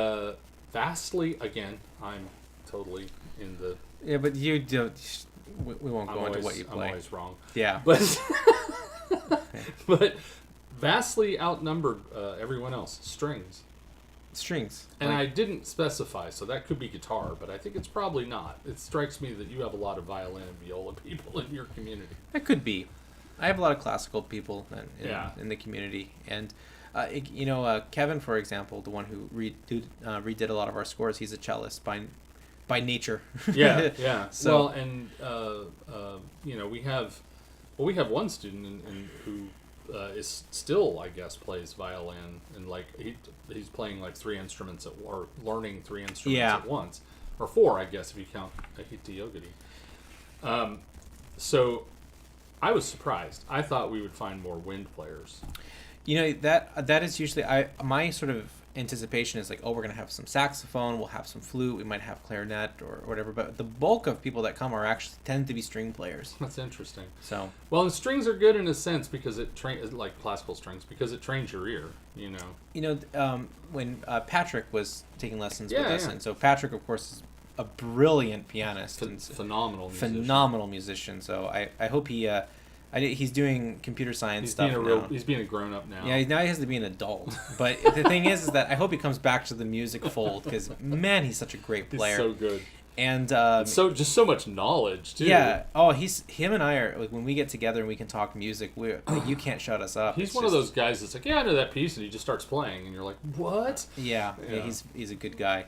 vastly, again, I'm totally in the... Yeah, but you don't... We won't go into what you play. I'm always wrong. Yeah. But vastly outnumbered everyone else. Strings. And I didn't specify, so that could be guitar, but I think it's probably not. It strikes me that you have a lot of violin and viola people in your community. It could be. I have a lot of classical people in the community, and Kevin, for example, the one who redid a lot of our scores, he's a cellist by nature. Yeah. So, well, and we have one student who is still, I guess, plays violin, and like he's playing like 3 instruments or learning 3 instruments at once, or 4, I guess, if you count Ahiti Yogati. So I was surprised. I thought we would find more wind players. That is usually my sort of anticipation is like, oh, we're gonna have some saxophone, we'll have some flute, we might have clarinet or whatever, but the bulk of people that come are actually tend to be string players. That's interesting. So well, and strings are good in a sense because it like classical strings, because it trains your ear. When Patrick was taking lessons with us, and so Patrick, of course, is a brilliant pianist and phenomenal musician. So I hope he's doing computer science stuff now. He's being a grown up now. Yeah, now he has to be an adult. But the thing is that I hope he comes back to the music fold, because man, he's such a great player. He's so good. And just so much knowledge too. Yeah. Oh, him and I are like, when we get together and we can talk music, we're like, you can't shut us up. He's one of those guys that's like, yeah, I know that piece, and he just starts playing, and you're like, what? Yeah. He's a good guy.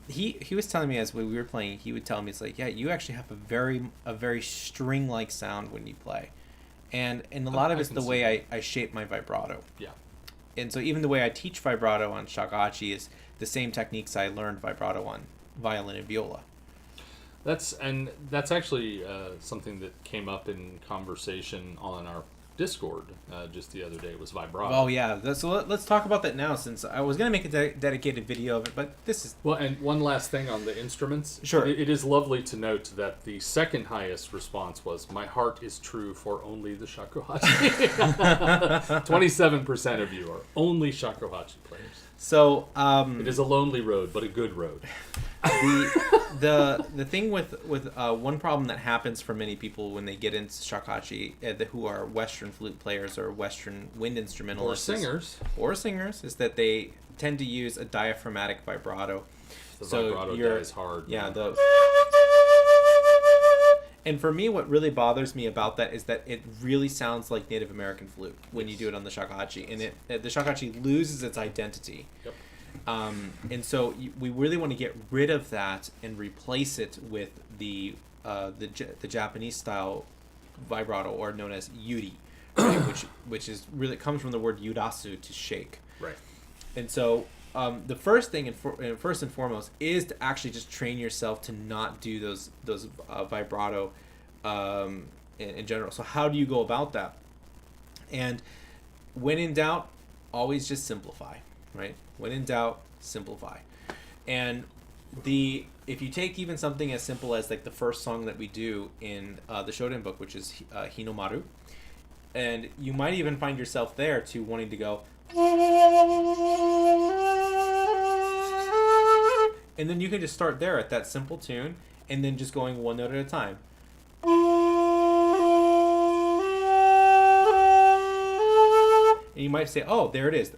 He was telling me as we were playing, he would tell me, it's like, yeah, you actually have a very string like sound when you play, and a lot of it's the way I shape my vibrato. Yeah. And so even the way I teach vibrato on shakuhachi is the same techniques I learned vibrato on violin and viola. That's actually something that came up in conversation on our Discord just the other day. Was vibrato. Oh yeah, so let's talk about that now, since I was going to make a dedicated video of it, but this is... Well, and one last thing on the instruments. Sure. It is lovely to note that the second highest response was, my heart is true for only the shakuhachi. 27% of you are only shakuhachi players. So it is a lonely road, but a good road. The thing with one problem that happens for many people when they get into shakuhachi, who are Western flute players or Western wind instrumentalists or singers, is that they tend to use a diaphragmatic vibrato. The vibrato dies hard. Yeah. And for me, what really bothers me about that is that it really sounds like Native American flute when you do it on the shakuhachi, and the shakuhachi loses its identity. Yep. And so we really want to get rid of that and replace it with the Japanese style vibrato, or known as yuri, right? which is really comes from the word yurasu, to shake. Right. And so the first thing first and foremost is to actually just train yourself to not do those vibrato in general. So how do you go about that? And when in doubt, always just simplify, right? When in doubt, simplify. And if you take even something as simple as like the first song that we do in the Shoden book, which is Hinomaru, and you might even find yourself there to wanting to go, and then you can just start there at that simple tune, and then just going one note at a time. And you might say, oh, there it is.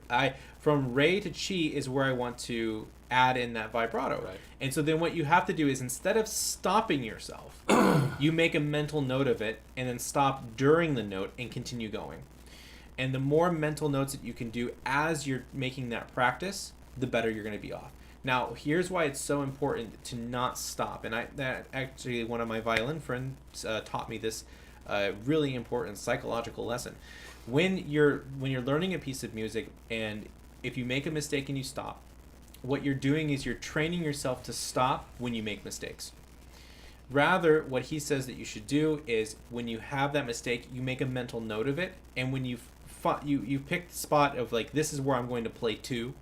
From re to chi is where I want to add in that vibrato. Right. And so then what you have to do is, instead of stopping yourself, you make a mental note of it and then stop during the note and continue going. And the more mental notes that you can do as you're making that practice, the better you're going to be off. Now, here's why it's so important to not stop. And that actually, one of my violin friends taught me this really important psychological lesson. When you're learning a piece of music, and if you make a mistake and you stop, what you're doing is you're training yourself to stop when you make mistakes. Rather, what he says that you should do is, when you have that mistake, you make a mental note of it, and when you pick the spot of, like, this is where I'm going to play to.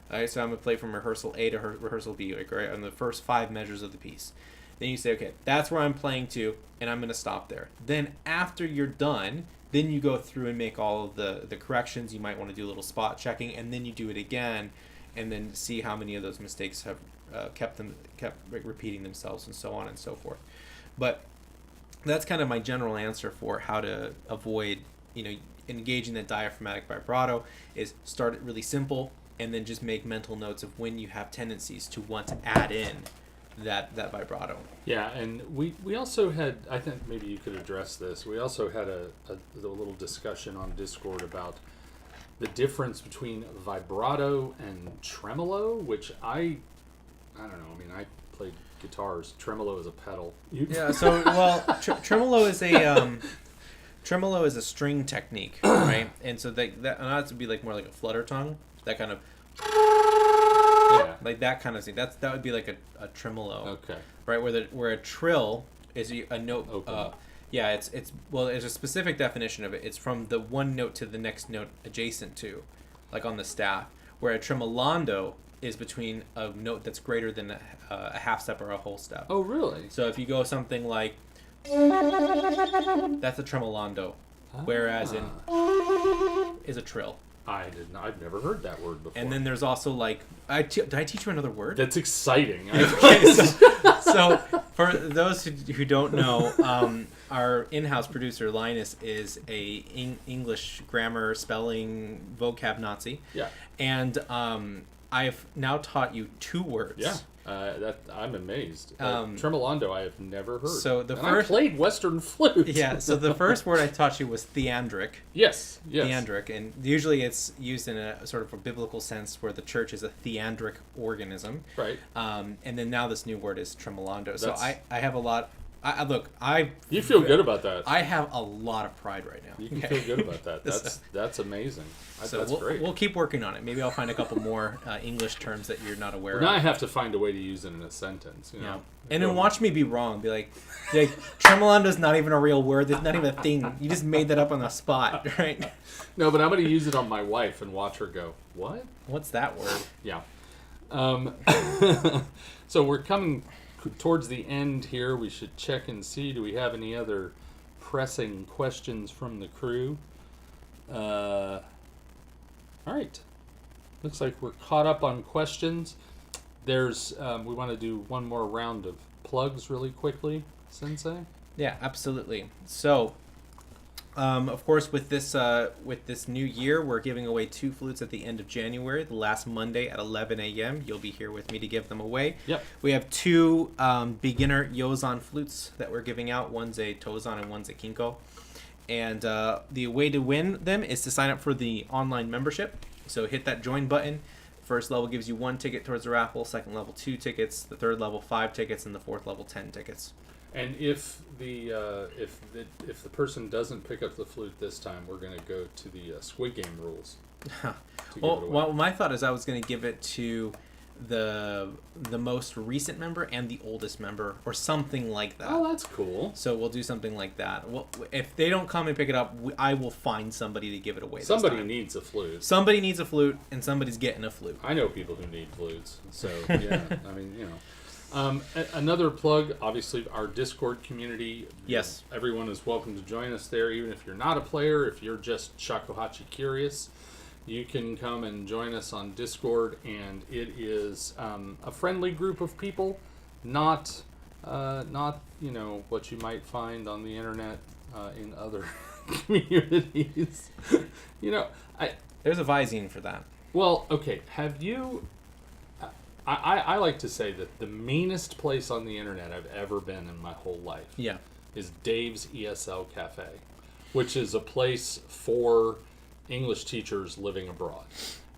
Alright, so I'm going to play from rehearsal A to rehearsal B, like, right on the first 5 measures of the piece. Then you say, okay, that's where I'm playing to, and I'm going to stop there. Then after you're done, then you go through and make all of the corrections. You might want to do a little spot checking, and then you do it again, and then see how many of those mistakes have kept repeating themselves, and so on and so forth. But that's kind of my general answer for how to avoid, engaging the diaphragmatic vibrato. Is start it really simple, and then just make mental notes of when you have tendencies to want to add in that vibrato. Yeah, and we also had, I think maybe you could address this, we also had a little discussion on Discord about the difference between vibrato and tremolo, which I don't know, I mean, I played guitars. Tremolo is a pedal. Yeah, so, well, tremolo is a string technique, right? And so that ought to be like more like a flutter tongue, that kind of, like that kind of thing. That would be like a tremolo, okay, right? Where a trill is a note. It's a specific definition of it. It's from the one note to the next note adjacent to, like on the staff. Where a tremolando is between a note that's greater than a half step or a whole step. Oh, really? So if you go something like, that's a tremolando, whereas is a trill. I've never heard that word before. And then there's also, like, did I teach you another word? That's exciting. Okay, so for those who don't know, our in-house producer Linus is a English grammar, spelling, vocab Nazi. Yeah. And I've now taught you 2 words. Yeah. I'm amazed. Tremolando, I have never heard. So I played Western flute. Yeah. So the first word I taught you was theandric. Yes. Theandric, and usually it's used in a sort of a biblical sense, where the church is a theandric organism. Right. And then now this new word is tremolando. So I have a lot. You feel good about that. I have a lot of pride right now. You can feel good about that. That's amazing. That's great. We'll keep working on it. Maybe I'll find a couple more English terms that you're not aware of. Now I have to find a way to use it in a sentence. You know? And then watch me be wrong. Be like tremolando's not even a real word. It's not even a thing. You just made that up on the spot, right? No, but I'm going to use it on my wife and watch her go, what? What's that word? Yeah. So we're coming towards the end here. We should check and see, do we have any other pressing questions from the crew? All right. Looks like we're caught up on questions. There's we want to do one more round of plugs really quickly, Sensei. Yeah, absolutely. So, of course, with this new year, we're giving away 2 flutes at the end of January, the last Monday at 11 a.m. You'll be here with me to give them away. Yep. We have 2 beginner Yozan flutes that we're giving out. One's a Tozan and one's a Kinko. And the way to win them is to sign up for the online membership. So hit that join button. First level gives you 1 ticket towards the raffle. Second level 2 tickets. The third level 5 tickets, and the fourth level 10 tickets. And if the person doesn't pick up the flute this time, we're going to go to the Squid Game rules. Well, my thought is I was going to give it to the most recent member and the oldest member, or something like that. Oh, that's cool. So we'll do something like that. Well, if they don't come and pick it up, I will find somebody to give it away. Somebody needs a flute. Somebody needs a flute, and somebody's getting a flute. I know people who need flutes. So yeah, I mean, you know. Another plug, obviously, our Discord community. Yes. Everyone is welcome to join us there, even if you're not a player. If you're just Shakuhachi curious, you can come and join us on Discord, and it is a friendly group of people, not what you might find on the internet in other communities. There's a Visine for that. Well, okay. Have you? I like to say that the meanest place on the internet I've ever been in my whole life is Dave's ESL Cafe, which is a place for English teachers living abroad.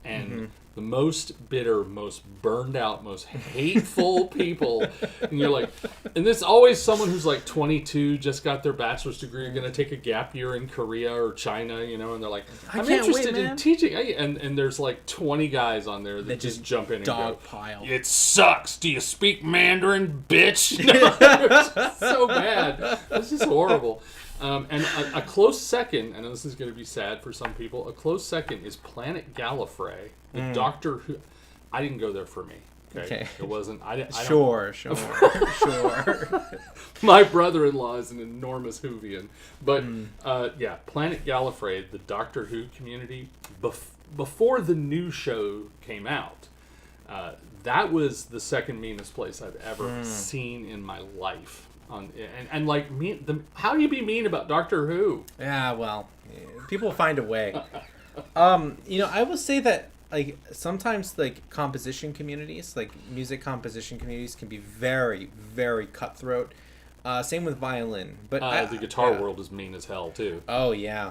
And the most bitter, most burned out, most hateful people. And you're like, and there's always someone who's like 22, just got their bachelor's degree, going to take a gap year in Korea or China, you know, and they're like, I'm interested in teaching. And there's like 20 guys on there that just jump in and go, pile. It sucks. Do you speak Mandarin, bitch? It's so bad. It's just horrible. And a close second, and this is going to be sad for some people, a close second is Planet Gallifrey, the Doctor Who. I didn't go there for me. Okay. It wasn't. Sure. My brother-in-law is an enormous Whovian. But, Planet Gallifrey, the Doctor Who community, before the new show came out, that was the second meanest place I've ever seen in my life. And like how do you be mean about Doctor Who? Yeah, well, people find a way. I will say that like sometimes like composition communities, like music composition communities, can be very, very cutthroat. Same with violin, but the guitar world is mean as hell too. Oh yeah,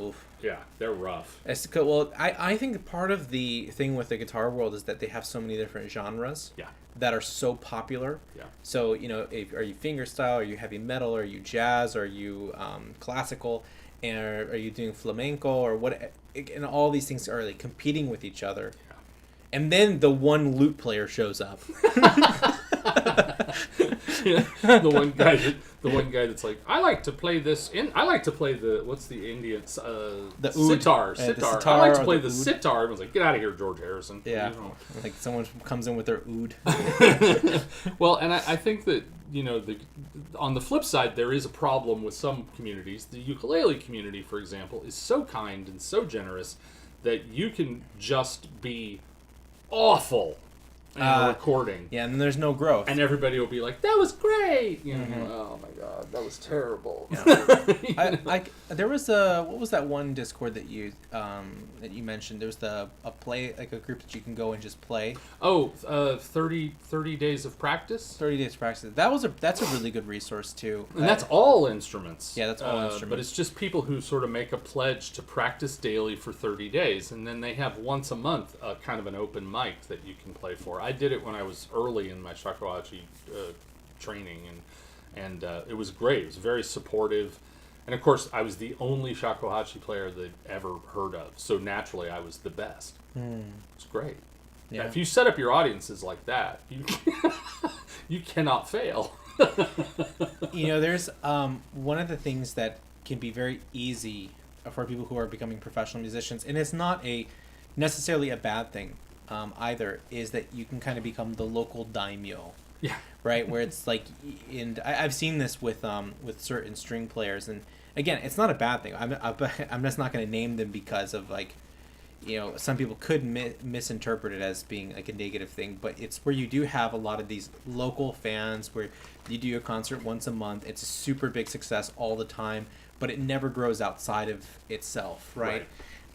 oof. Yeah, they're rough. Well, I think part of the thing with the guitar world is that they have so many different genres. Yeah. That are so popular. Yeah. So, are you fingerstyle, are you heavy metal, are you jazz, are you classical, and are you doing flamenco, or what? And all these things are like competing with each other. Yeah. And then the one lute player shows up. The one guy that's like, I like to play this. I like to play what's the Indian the sitar. Sitar. I like to play the sitar. I was like, get out of here, George Harrison. Yeah, like someone comes in with their oud. Well, and I think that on the flip side, there is a problem with some communities. The ukulele community, for example, is so kind and so generous that you can just be awful in a recording. Yeah, and there's no growth. And everybody will be like, that was great! Oh my god, that was terrible. Yeah. There was what was that one Discord that you mentioned? There was a group that you can go and just play. 30 days of practice? 30 days of practice. That's a really good resource too. And that's all instruments. Yeah, that's all instruments. But it's just people who sort of make a pledge to practice daily for 30 days. And then they have once a month kind of an open mic that you can play for. I did it when I was early in my Shakuhachi training, and it was great. It was very supportive, and of course, I was the only Shakuhachi player they'd ever heard of, so naturally, I was the best. It's great. Yeah. If you set up your audiences like that, you cannot fail. There's one of the things that can be very easy for people who are becoming professional musicians, and it's not necessarily a bad thing. Either is that you can kind of become the local daimyo, right? Where it's like, and I've seen this with certain string players, and again, it's not a bad thing. I'm just not going to name them because of like, some people could misinterpret it as being like a negative thing, but it's where you do have a lot of these local fans where you do a concert once a month. It's a super big success all the time, but it never grows outside of itself, right?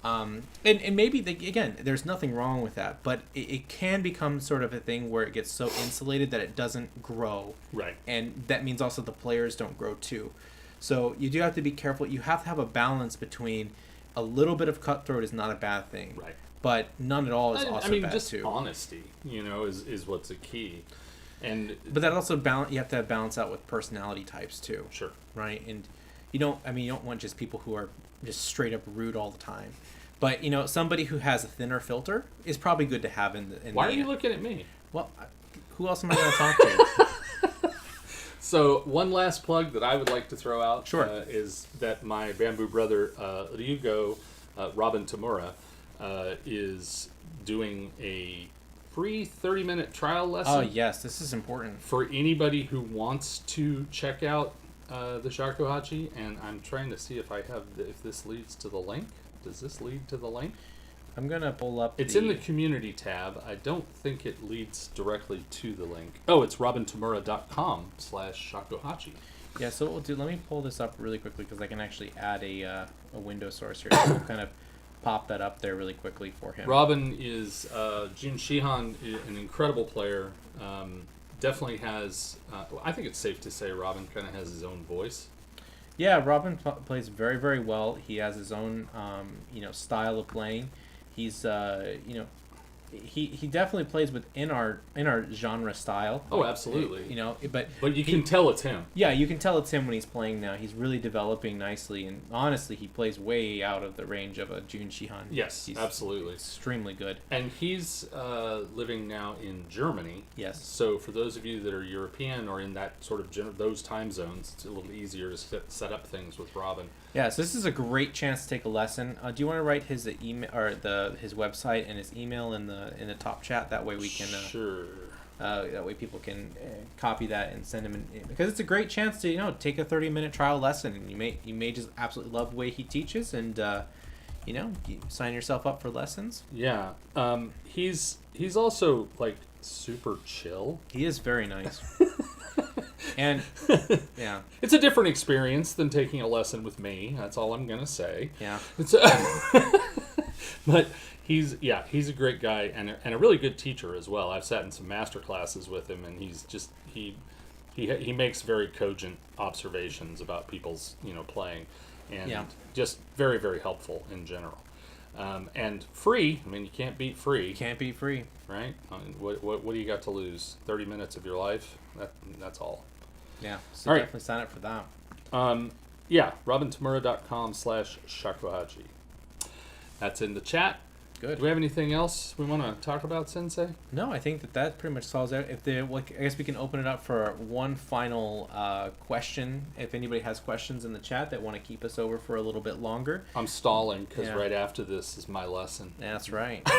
And maybe, again, there's nothing wrong with that, but it can become sort of a thing where it gets so insulated that it doesn't grow. Right. And that means also the players don't grow too. So you do have to be careful. You have to have a balance between a little bit of cutthroat is not a bad thing. Right. But none at all is also bad just too. Honesty, is what's the key. But that also you have to have balance out with personality types too. Sure. Right? And you don't want just people who are just straight up rude all the time. But, somebody who has a thinner filter is probably good to have in the... Why are you looking at me? Well, who else am I going to talk to? So, one last plug that I would like to throw out is that my bamboo brother, Ryugo Robin Tamura, is doing a free 30-minute trial lesson. Oh, yes. This is important. For anybody who wants to check out the Shakuhachi, and I'm trying to see if if this leads to the link. Does this lead to the link? I'm going to pull up It's in the community tab. I don't think it leads directly to the link. Oh, it's robintamura.com/Shakuhachi. Yeah, so what we'll do, let me pull this up really quickly because I can actually add a window source here. So we'll kind of pop that up there really quickly for him. Robin is Jun Shihan, an incredible player. Definitely has. I think it's safe to say Robin kind of has his own voice. Yeah, Robin plays very, very well. He has his own, style of playing. He's, he definitely plays within our genre style. Oh, absolutely. But you can tell it's him. Yeah, you can tell it's him when he's playing now. He's really developing nicely, and honestly, he plays way out of the range of a Jun Shihan. Yes, he's absolutely, extremely good. And he's living now in Germany. Yes. So for those of you that are European or in that sort of those time zones, it's a little easier to set up things with Robin. Yeah, so this is a great chance to take a lesson. Do you want to write his email or his website and his email in the top chat? That way we can sure. That way people can copy that and send him because it's a great chance to take a 30-minute trial lesson, and you may just absolutely love the way he teaches, and you sign yourself up for lessons. Yeah, he's also like super chill. He is very nice. And yeah, it's a different experience than taking a lesson with me. That's all I'm gonna say. Yeah, but he's a great guy and a really good teacher as well. I've sat in some master classes with him, and he's just he makes very cogent observations about people's playing, and just very, very helpful in general. And free. I mean, you can't beat free. You can't beat free, right? I mean, what do you got to lose? 30 minutes of your life. That's all. Yeah, so all definitely sign up for that. robintamura.com/shakuhachi. That's in the chat. Good. Do we have anything else we want to talk about, Sensei? No, I think that pretty much solves it. I guess we can open it up for one final question. If anybody has questions in the chat that want to keep us over for a little bit longer. I'm stalling because right after this is my lesson. That's right.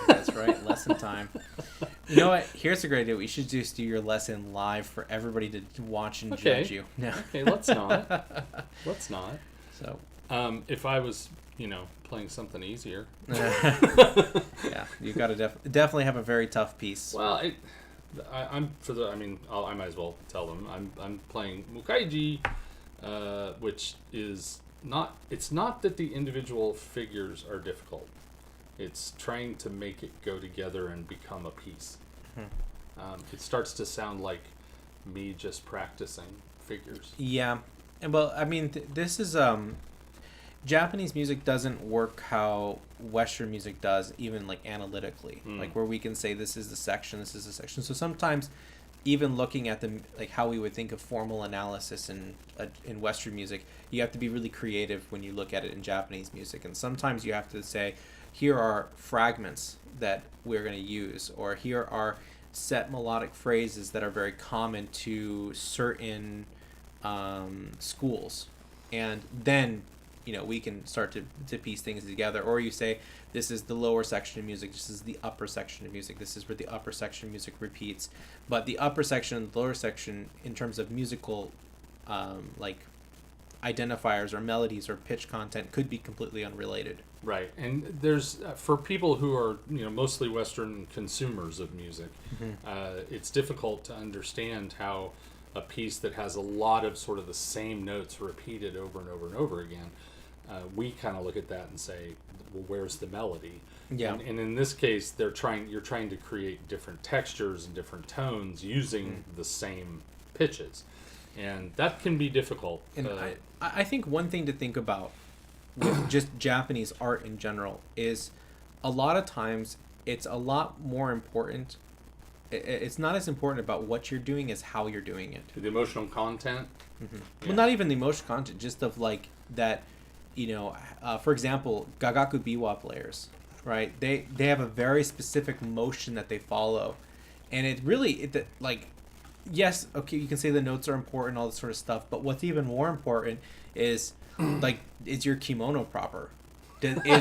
That's right. Lesson time. You know what? Here's a great idea. We should just do your lesson live for everybody to watch and judge you. No. Okay, let's not. Let's not. So, if I was, playing something easier. Yeah, you've got to definitely have a very tough piece. Well, I might as well tell them I'm playing Mukaiji, which is not. It's not that the individual figures are difficult. It's trying to make it go together and become a piece. It starts to sound like me just practicing figures. Yeah, and well, I mean, this is Japanese music doesn't work how Western music does, even like analytically, like where we can say this is the section, this is the section. So sometimes, even looking at how we would think of formal analysis in Western music, you have to be really creative when you look at it in Japanese music, and sometimes you have to say, here are fragments that we're going to use, or here are set melodic phrases that are very common to certain schools, and then we can start to piece things together. Or you say, this is the lower section of music, this is the upper section of music, this is where the upper section of music repeats, but the upper section and the lower section in terms of musical like identifiers or melodies or pitch content could be completely unrelated. Right, and there's for people who are mostly Western consumers of music, it's difficult to understand how a piece that has a lot of sort of the same notes repeated over and over and over again, we kind of look at that and say, well, where's the melody? Yeah. And in this case, you're trying to create different textures and different tones using the same pitches, and that can be difficult. And I think one thing to think about with just Japanese art in general is a lot of times it's a lot more important. It's not as important about what you're doing as how you're doing it. The emotional content. Yeah. Well, not even the emotional content, just of like that. For example, Gagaku Biwa players, right? They have a very specific motion that they follow, and it really yes, okay, you can say the notes are important, all this sort of stuff, but what's even more important is is your kimono proper?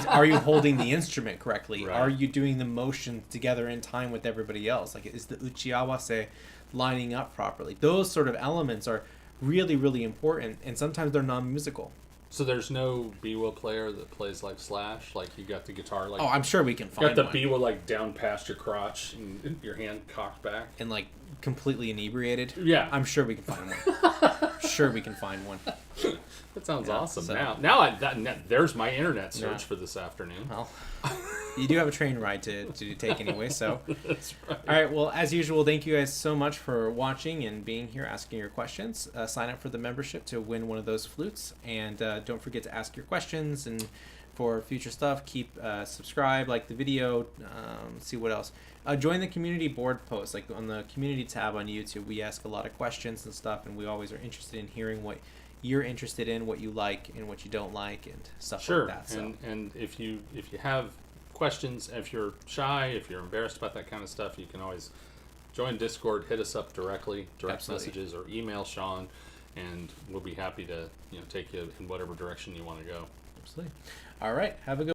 Are you holding the instrument correctly? Right. Are you doing the motion together in time with everybody else? Like, is the uchiawase lining up properly? Those sort of elements are really, really important, and sometimes they're non-musical. So there's no biwa player that plays like Slash? Like, you got the guitar like... Oh, I'm sure we can find got the biwa like down past your crotch and your hand cocked back? And like completely inebriated? Yeah. I'm sure we can find one. sure we can find one. That sounds Yeah, awesome. so- Now there's my internet search Yeah. for this afternoon. Well, you do have a train ride to take anyway, so. That's right. All right, well, as usual, thank you guys so much for watching and being here, asking your questions. Sign up for the membership to win one of those flutes, and don't forget to ask your questions. And for future stuff, keep subscribe, like the video, see what else. Join the community board post, like on the community tab on YouTube. We ask a lot of questions and stuff, and we always are interested in hearing what you're interested in, what you like and what you don't like, and stuff Sure. like that. So. And if you have questions, if you're shy, if you're embarrassed about that kind of stuff, you can always join Discord, hit us up directly, direct Absolutely. messages, or email Sean, and we'll be happy to take you in whatever direction you want to go. Absolutely. All right, have a good